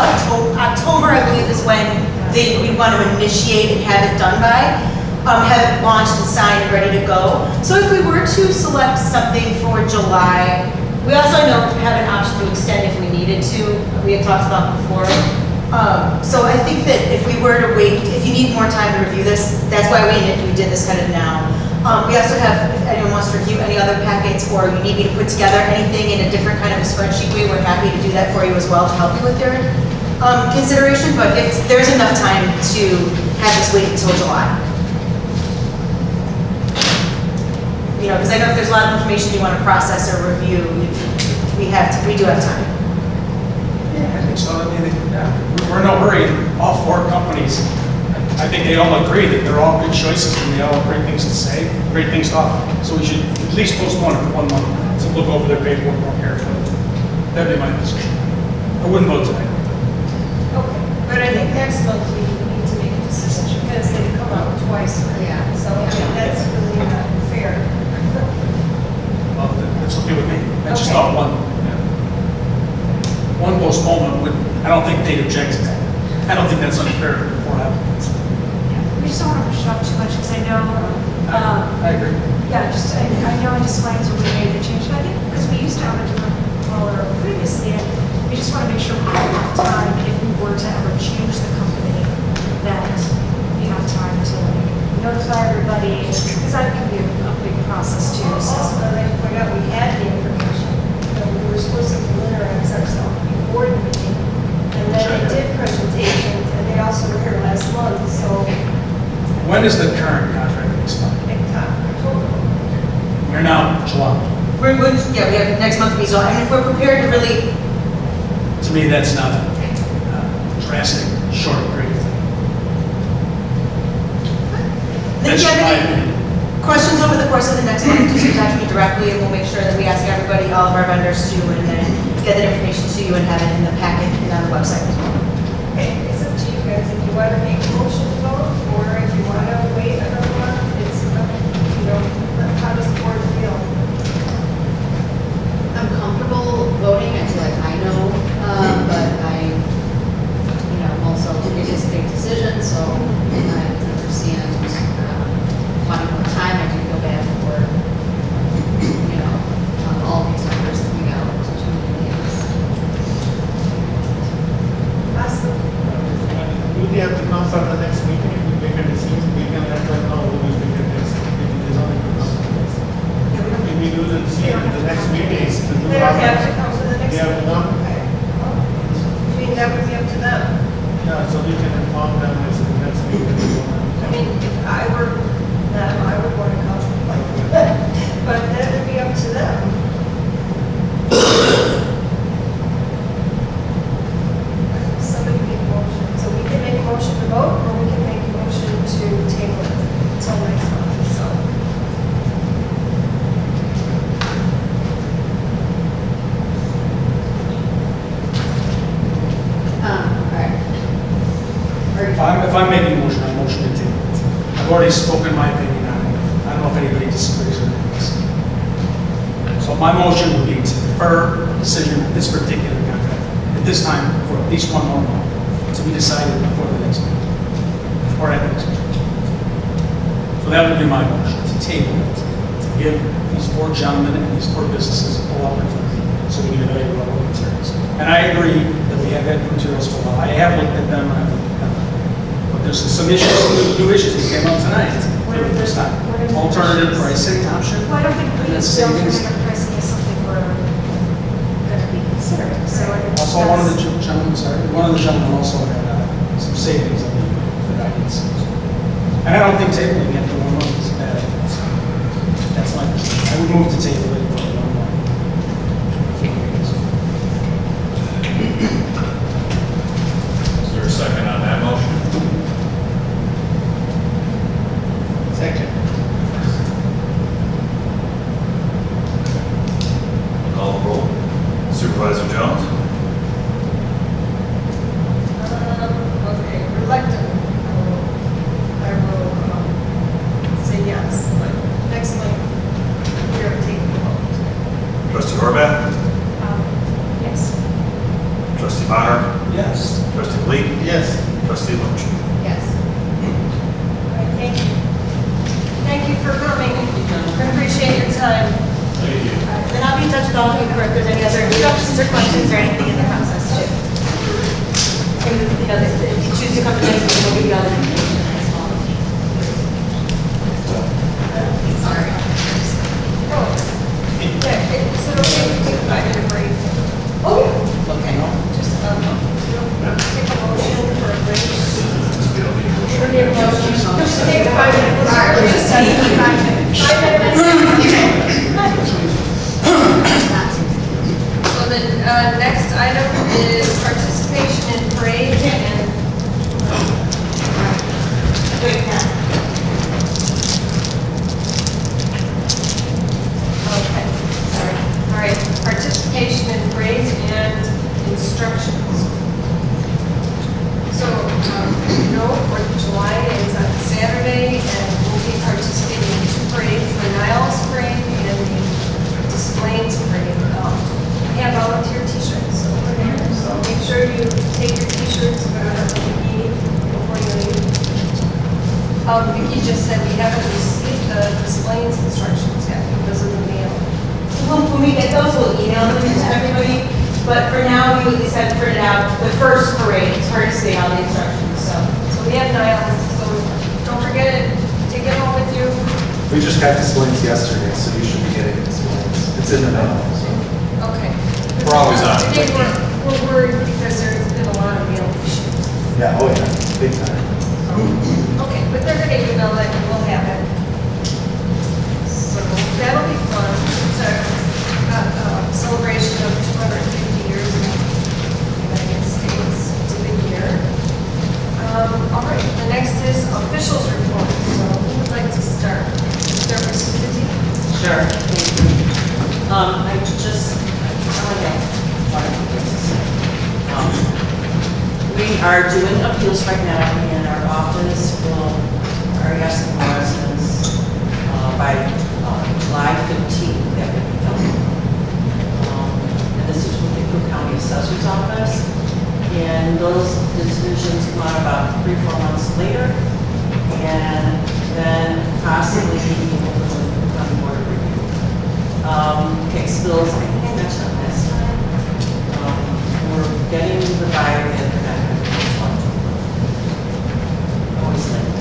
Speaker 10: October, I believe, is when we want to initiate and have it done by, have it launched and signed and ready to go. So if we were to select something for July, we also have an option to extend if we needed to. We had talked about before. So I think that if we were to wait, if you need more time to review this, that's why we did this kind of now. We also have, if anyone wants to review any other packets or you need me to put together anything in a different kind of a spreadsheet, we're happy to do that for you as well to help you with your consideration. But there's enough time to have this wait until July. Because I know if there's a lot of information you want to process or review, we do have time.
Speaker 7: Yeah, I think so. I mean, we're in no hurry. All four companies, I think they all agree that they're all good choices and they all have great things to say, great things to offer. So we should at least postpone it for 1 month to look over their paperwork more carefully. That'd be my position. I wouldn't vote tonight.
Speaker 3: Okay, but I think next month we need to make a decision because they come out twice.
Speaker 4: Yeah.
Speaker 3: So that's really not fair.
Speaker 7: Well, that's okay with me. I just
Speaker 3: Okay.
Speaker 7: thought one postponement would, I don't think they'd object to that. I don't think that's unfair for applicants.
Speaker 6: We just don't want to push it off too much because I know,
Speaker 7: I agree.
Speaker 6: yeah, I know in Displays when we made the change, and I think because we used to have a different color previously, and we just want to make sure we have enough time if we were to ever change the company, that we have time to notify everybody, because that can be a big process too. So.
Speaker 3: Also, I'd like to point out, we had the information, that we were supposed to familiarize ourselves before the meeting, and then they did presentations, and they also were here last month, so
Speaker 7: When is the current contract expire?
Speaker 3: October.
Speaker 7: We're now July.
Speaker 10: We have next month to be July. And if we're prepared to really,
Speaker 7: To me, that's not a drastic, short period of time.
Speaker 10: if
Speaker 7: That's
Speaker 10: you have
Speaker 7: my
Speaker 10: any
Speaker 7: opinion.
Speaker 10: questions over the course of the next month, just contact me directly, and we'll make sure that we ask everybody, all of our vendors too, and then get that information to you and have it in the packet and on the website as well.
Speaker 3: Okay, it's up to you guys, if you want to make a motion to vote, or if you want to wait another month, it's, how does the board feel?
Speaker 4: I'm comfortable voting. I feel like I know, but I'm also, it is a big decision, so I understand wanting more time. I do feel bad for, all these numbers coming out to too many meetings.
Speaker 3: Awesome.
Speaker 1: We have to come from the next meeting, if we make a decision, we can let them know who will make a decision. If we do the decision, the next meeting is to do.
Speaker 3: They don't have to come to the next
Speaker 1: They have to come?
Speaker 3: Okay. I mean, that would be up to them.
Speaker 1: Yeah, so we can inform them as the next meeting.
Speaker 3: I mean, if I were them, I would want to come. But that would be up to them. Somebody make a motion. So we can make a motion to vote, or we can make a motion to table it until next month, so.
Speaker 7: if I'm making a motion, I motion to table it. I've already spoken my opinion on it. I don't know if anybody disagrees or agrees. So my motion would be to defer decision on this particular contract at this time for at least 1 more month, to be decided before the next meeting, or at next meeting. So that would be my motion, to table it, to give these 4 gentlemen and these 4 businesses a full opportunity so we can evaluate all the materials. And I agree that we have had materials for a while. I have looked at them, and I've looked at them. But there's some issues, new issues that came up tonight. This time, alternative pricing option.
Speaker 6: Well, I don't think
Speaker 7: and
Speaker 6: we
Speaker 7: that's
Speaker 6: feel
Speaker 7: savings.
Speaker 6: alternative pricing is something we're going to be considering, so.
Speaker 7: Also, one of the gentlemen, sorry, one of the gentlemen also had some savings on the guidance. And I don't think tabling it for 1 month is bad. So that's my position. I would move to table it for 1 month.
Speaker 2: Is there a second on that motion?
Speaker 7: Second.
Speaker 2: Call the roll. Supervisor Jones?
Speaker 3: Okay, reluctant. I will say yes, but next month, we are taking a vote.
Speaker 2: Trustee Horvath?
Speaker 6: Yes.
Speaker 2: Trustee Maher?
Speaker 7: Yes.
Speaker 2: Trustee Lee?
Speaker 7: Yes.
Speaker 2: Trustee Lynch?
Speaker 4: Yes.
Speaker 3: All right, thank you. Thank you for coming. I appreciate your time.
Speaker 2: Thank you.
Speaker 10: Then I'll be in touch with all of you for if there's any other instructions or questions or anything in the process too. And, you know, if you choose to come to next meeting, we'll give you all the information as well.
Speaker 3: Sorry. Oh, yeah, is it okay if we take a 5-minute break? Oh, yeah. Okay. Just, take a motion for a break. We need a motion. Just take a 5-minute break. All right, we're just taking a 5-minute break. So the next item is participation in parade and. Wait, Pat. Okay, sorry. All right, participation in parades and instructions. So, no, 4th of July is on Saturday, and we'll be participating in 2 parades, the Niles Parade and the Displays Parade. We have volunteer t-shirts over there, so make sure you take your t-shirts Vicki before you leave. Vicki just said we haven't received the Displays instructions yet, because of the mail.
Speaker 10: When we get those, we'll email them to everybody, but for now, we at least have printed out the first parade, it's hard to say all the instructions, so.
Speaker 3: So we have Niles, so don't forget it, take it home with you.
Speaker 8: We just got displays yesterday, so you should be getting displays. It's in the mail, so.
Speaker 3: Okay.
Speaker 2: We're always on.
Speaker 3: I think we're worried because there's been a lot of mail issues.
Speaker 8: Yeah, oh yeah, big time.
Speaker 3: Okay, but they're gonna email it and we'll have it. So that'll be fun. It's a celebration of 250 years in the United States. It's a big year. All right, the next is officials report. So who would like to start? Start with Suzie?
Speaker 12: Sure, thank you. I just, one of the things to say. We are doing appeals right now, and our office will, our yes and no residents, by July 15th, that would be done. And this is with the Cook County Assessor's Office, and those decisions come out about 3-4 months later, and then possibly being able to come board of review. Case bills, I think I mentioned last time. We're getting the buyer in for that. Always late.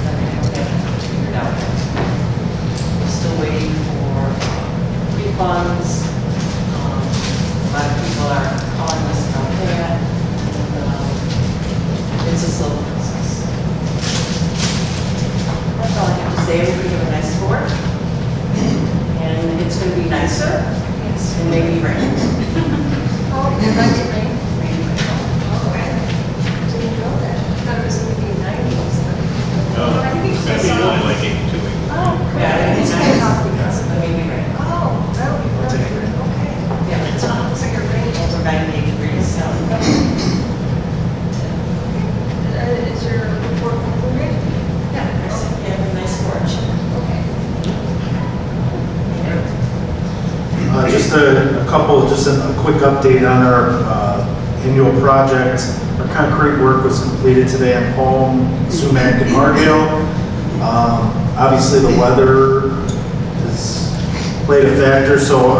Speaker 12: I mean, we haven't figured out yet. We're still waiting for refunds. A lot of people are calling us about that. And, it's a slow process. That's all I have to say. Everybody have a nice sport. And it's going to be nicer. Yes. And maybe rain.
Speaker 3: Oh, you'd like to rain?
Speaker 12: Maybe rain.
Speaker 3: Okay. Didn't know that. I thought it was going to be 90s.
Speaker 2: No, it's going to be only like 82 weeks.
Speaker 3: Oh,
Speaker 12: Yeah,
Speaker 3: it's
Speaker 12: it's
Speaker 3: kind
Speaker 12: nice.
Speaker 3: of because of the.
Speaker 12: Maybe rain.
Speaker 3: Oh, that'll be perfect. Okay.
Speaker 12: Yeah, it's
Speaker 3: Looks like a rain.
Speaker 12: over 98 degrees, so.
Speaker 8: a quick update on our annual project. Our concrete work was completed today on Home, Sumac, and Margate. Obviously, the weather has played a factor, so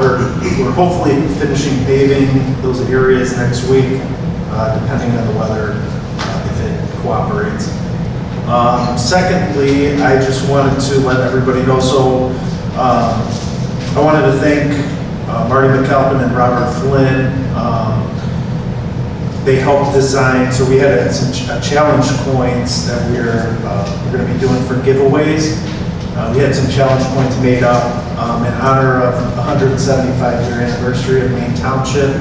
Speaker 8: we're hopefully finishing paving those areas next week, depending on the weather, if it cooperates. Secondly, I just wanted to let everybody know, so I wanted to thank Marty McAlpin and Robert Flynn. They helped design, so we had some challenge coins that we're going to be doing for giveaways. We had some challenge points made up in honor of the 175-year anniversary of Maine Township,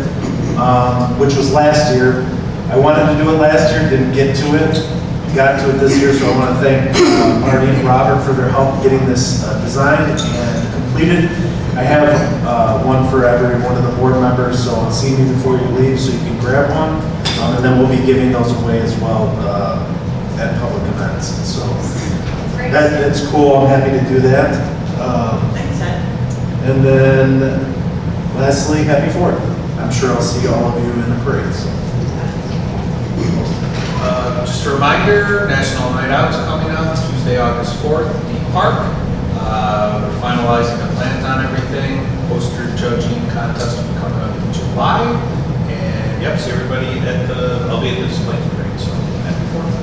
Speaker 8: which was last year. I wanted to do it last year, didn't get to it. Got to it this year, so I want to thank Marty and Robert for their help getting this designed and completed. I have one for every one of the board members, so I'll see you before you leave so you can grab one. And then we'll be giving those away as well at public events. So that's cool. I'm happy to do that.
Speaker 12: Thanks, Ed.
Speaker 8: And then lastly, happy 4th. I'm sure I'll see all of you in the parade. So.
Speaker 17: Just a reminder, National Night Out's coming up Tuesday, August 4th, the park. We're finalizing the plans on everything. Poster judging contest will be coming up in July. And yep, see everybody I'll be at the display parade, so happy 4th.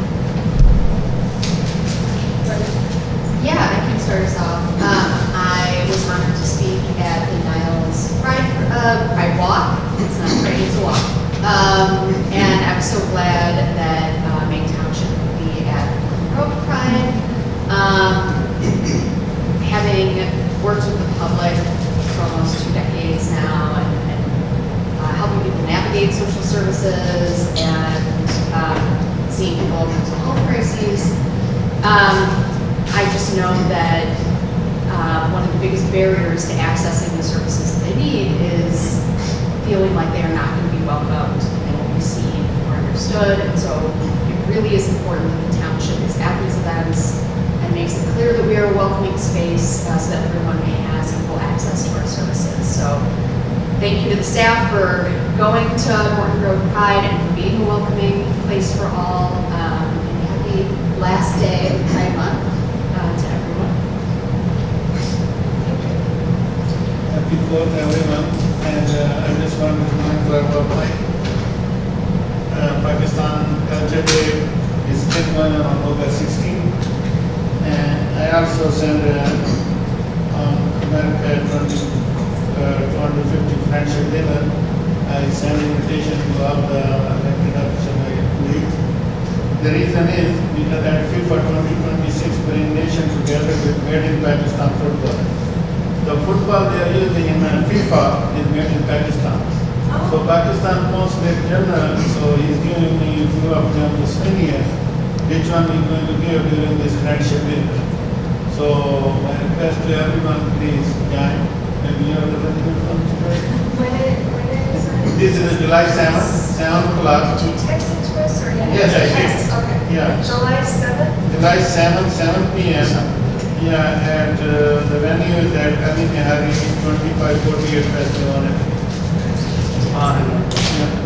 Speaker 4: Yeah, I can start us off. I was honored to speak at the Niles Pride Walk. It's not Pride, it's a walk. And I'm so glad that Maine Township will be at Grove Pride. Having worked with the public for almost 2 decades now and helping people navigate social services and seeing people with mental health crises, I just know that one of the biggest barriers to accessing the services that they need is feeling like they are not going to be welcomed, they won't be seen or understood. And so it really is important that the township is at these events and makes it clear that we are a welcoming space so that everyone has equal access to our services. So thank you to the staff for going to Morton Grove Pride and for being a welcoming place for all. And happy last day of Pride Month to everyone.
Speaker 18: Happy 4th, everyone. And I just want to remind for our point, Pakistan Culture Day is still going on August 16th. And I also sent America 250 friendship dinner. I sent invitation to all the elected officials I meet. The reason is because at FIFA 2026 bring nation together with Made in Pakistan football. The football they are using in FIFA is made in Pakistan. So Pakistan consulate general, so he's giving me a few of them to spend here. Which one we're going to give during this friendship dinner. So my request to everyone, please join. Maybe you have the from today.
Speaker 3: When is it?
Speaker 18: This is July 7th, 7 o'clock.
Speaker 3: Did you text it to us or?
Speaker 18: Yes, I did.
Speaker 3: Okay.
Speaker 18: Yeah.
Speaker 3: July 7th?
Speaker 18: July 7th, 7 p.m. Yeah, and the venue is at Ali Nehari, 2548 West Dewan.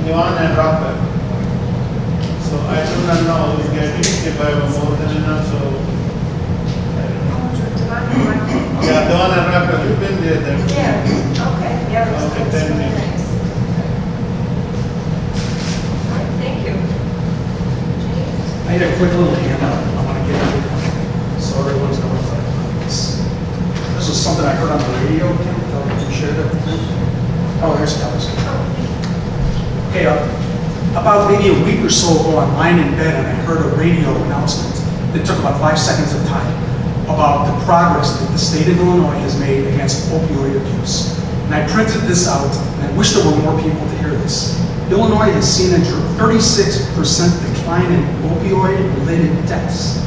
Speaker 18: Dewan and Rocker. So I do not know who's getting it, if I have more than enough, so. I don't know. Yeah, Dewan and Rocker, you've been there then.
Speaker 3: Yeah, okay. Yeah,
Speaker 18: Okay, thank you.
Speaker 3: All right, thank you.
Speaker 7: I had a quick little handout I want to give you, so everyone's going to find this. This was something I heard on the radio. Can you share that with me? Oh, there's Kelly's. Okay, about maybe a week or so ago, I'm lying in bed and I heard a radio announcement that took about 5 seconds of time about the progress that the state of Illinois has made against opioid abuse. And I printed this out, and I wish there were more people to hear this. Illinois has seen a 36% decline in opioid-related deaths.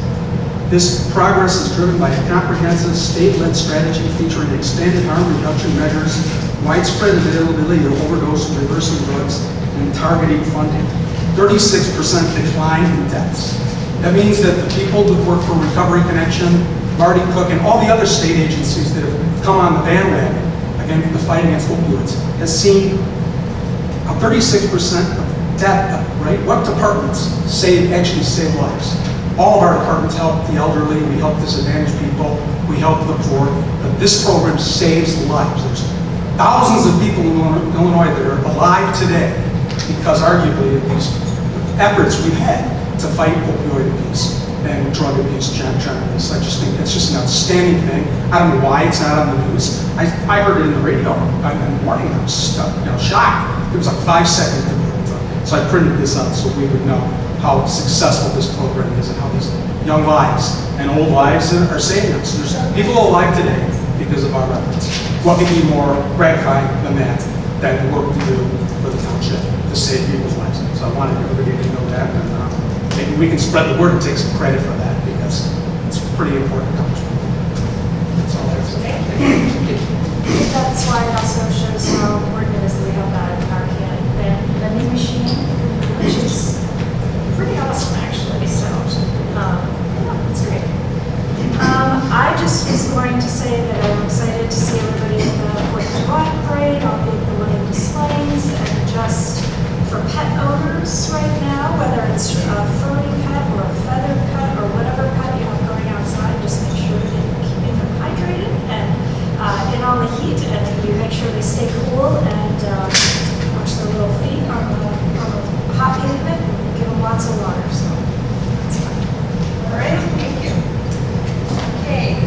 Speaker 7: This progress is driven by a comprehensive state-led strategy featuring expanded harm reduction measures, widespread availability of overdose and reversing drugs, and targeting funding. 36% decline in deaths. That means that the people that work for Recovery Connection, Marty Cook, and all the other state agencies that have come on the bandwagon against the fight against opioids has seen a 36% of debt, right? What departments actually save lives? All of our departments help the elderly, we help disadvantaged people, we help the poor, but this program saves lives. There's thousands of people in Illinois that are alive today because arguably of these efforts we've had to fight opioid abuse and drug abuse generally. So I just think that's just an outstanding thing. I don't know why it's not on the news. I heard it in the radio in the morning. I was shocked. It was like 5 seconds. So I printed this out so we would know how successful this program is and how these young lives and old lives are saving us. There's people alive today because of our efforts. What could be more gratifying than that the work we do for the township to save people's lives? So I wanted everybody to know that, and maybe we can spread the word and take some credit for that because it's a pretty important accomplishment. That's all I have to say.
Speaker 6: That's why it also shows how important it is that we have that vending machine, which is pretty awesome actually, so, yeah, it's great. I just was going to say that I'm excited to see everybody in the 4th of July parade. I'll be at the winning displays, and just for pet owners right now, whether it's a furry pet or a feathered pet or whatever pet you have going outside, just make sure that you're keeping them hydrated and in all the heat, and you make sure they stay cool and watch their little feet on the hot pavement and give them lots of water, so that's fine.
Speaker 3: All right, thank you. Okay,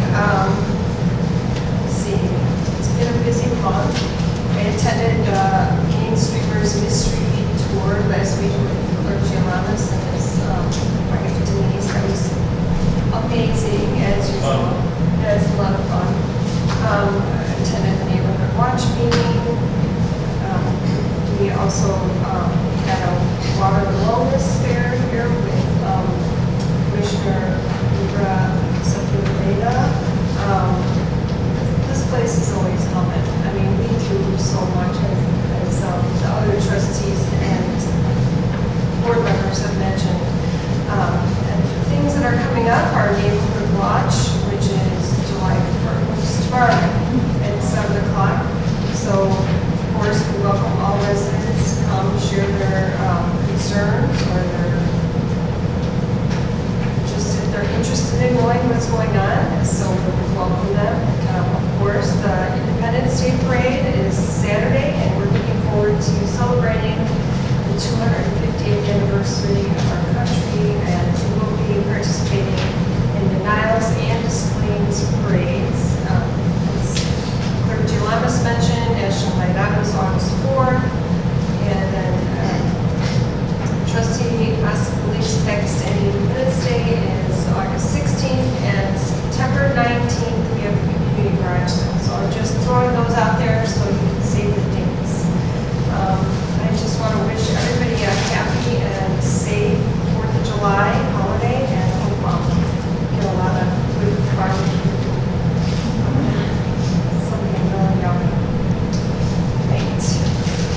Speaker 3: let's see, it's been a busy month. I attended Maine Streeters Mystery Tour last week with Clerk Giovannis and his wife Denise. That was amazing as usual. It was a lot of fun. I attended the neighborhood watch meeting. We also had a water and wellness fair here with Commissioner Libra Sepulveda. This place is always humming. I mean, we do so much as the other trustees and board members have mentioned. And things that are coming up are neighborhood watch, which is July 1st, which is tomorrow at 7 o'clock. So, of course, we welcome all residents to come share their concerns or just if they're interested in knowing what's going on. So we welcome them. Of course, the Independence Day Parade is Saturday, and we're looking forward to celebrating the 250th anniversary of our country, and we will be participating in denials and displays parades. As Clerk Giovannis mentioned, National Night Out is August 4th, and then Trustee Massapoli's next Independence Day is August 16th, and September 19th we have the community garage sale. So I'm just throwing those out there so you can save the dates. I just want to wish everybody a happy and safe 4th of July holiday, and hope get a lot of good barbecue. Something really yummy. Right.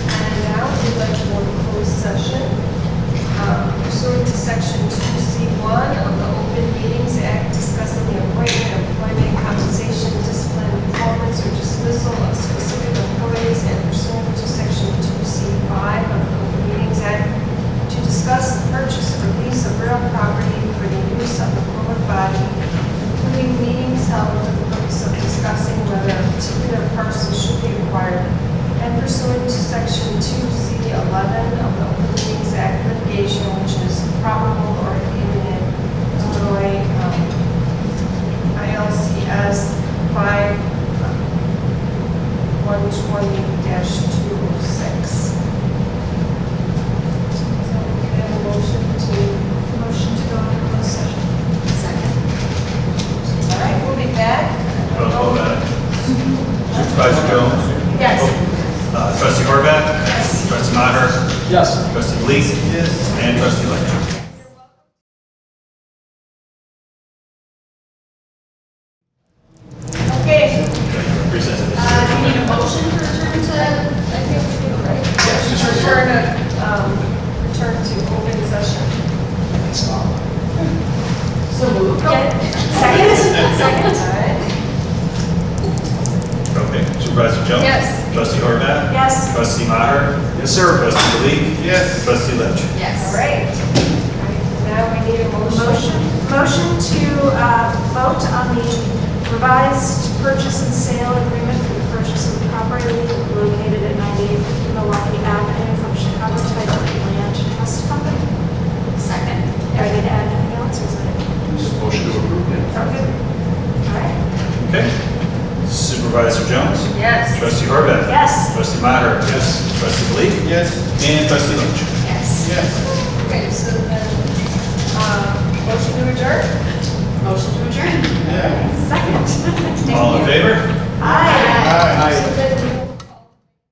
Speaker 3: And now we'd like to go to closed session. Pursuant to Section 2C1 of the Open Meetings Act, discussing the appointment, employment, compensation, discipline, performance, or dismissal of specific employees, and pursuant to Section 2C5 of the Open Meetings Act, to discuss the purchase or lease of real property for the use of the public body, including meetings held for the purpose of discussing whether a particular parcel should be acquired, and pursuant to Section 2C11 of the Open Meetings Act, litigation which is probable or imminent, Illinois ILCS 5120-206. So we have a motion to go into closed session. Second. All right, we'll be back.
Speaker 2: Roll back. Supervisor Jones?
Speaker 3: Yes.
Speaker 2: Trustee Horvath? Yes. Trustee Maher?
Speaker 7: Yes.
Speaker 2: Trustee Lee? Yes. And Trustee Ledger?
Speaker 3: Okay.
Speaker 2: Present.
Speaker 3: Do you need a motion to return to, I think we do, right? Yes. Return to open session. So moved. Second? Second. All right.
Speaker 2: Okay. Supervisor Jones?
Speaker 3: Yes.
Speaker 2: Trustee Horvath?
Speaker 3: Yes.
Speaker 6: Yes.
Speaker 2: Trustee Maher?
Speaker 7: Yes, sir.
Speaker 2: Trustee Malik?
Speaker 18: Yes.
Speaker 2: Trustee Lynch?
Speaker 4: Yes.
Speaker 3: All right. Now we need a motion.
Speaker 6: Motion to vote on the revised purchase and sale agreement for the purchase of the property located at 9850 Milwaukee Avenue from Chicago Title Land Trust Company.
Speaker 4: Second.
Speaker 6: Do I need to add anything else, or is that it?
Speaker 17: Just motion to approve, yeah.
Speaker 6: Okay. All right.
Speaker 2: Okay. Supervisor Jones?
Speaker 3: Yes.
Speaker 2: Trustee Horvath?
Speaker 6: Yes.
Speaker 2: Trustee Maher? Yes. Trustee Malik?
Speaker 18: Yes.
Speaker 2: And Trustee Lynch?
Speaker 4: Yes.
Speaker 18: Yes.
Speaker 3: Okay, so then, motion to adjourn?
Speaker 4: Motion to adjourn.
Speaker 18: Yeah.
Speaker 6: Second.
Speaker 2: All in favor?
Speaker 6: Aye.
Speaker 18: Aye.
Speaker 3: So then we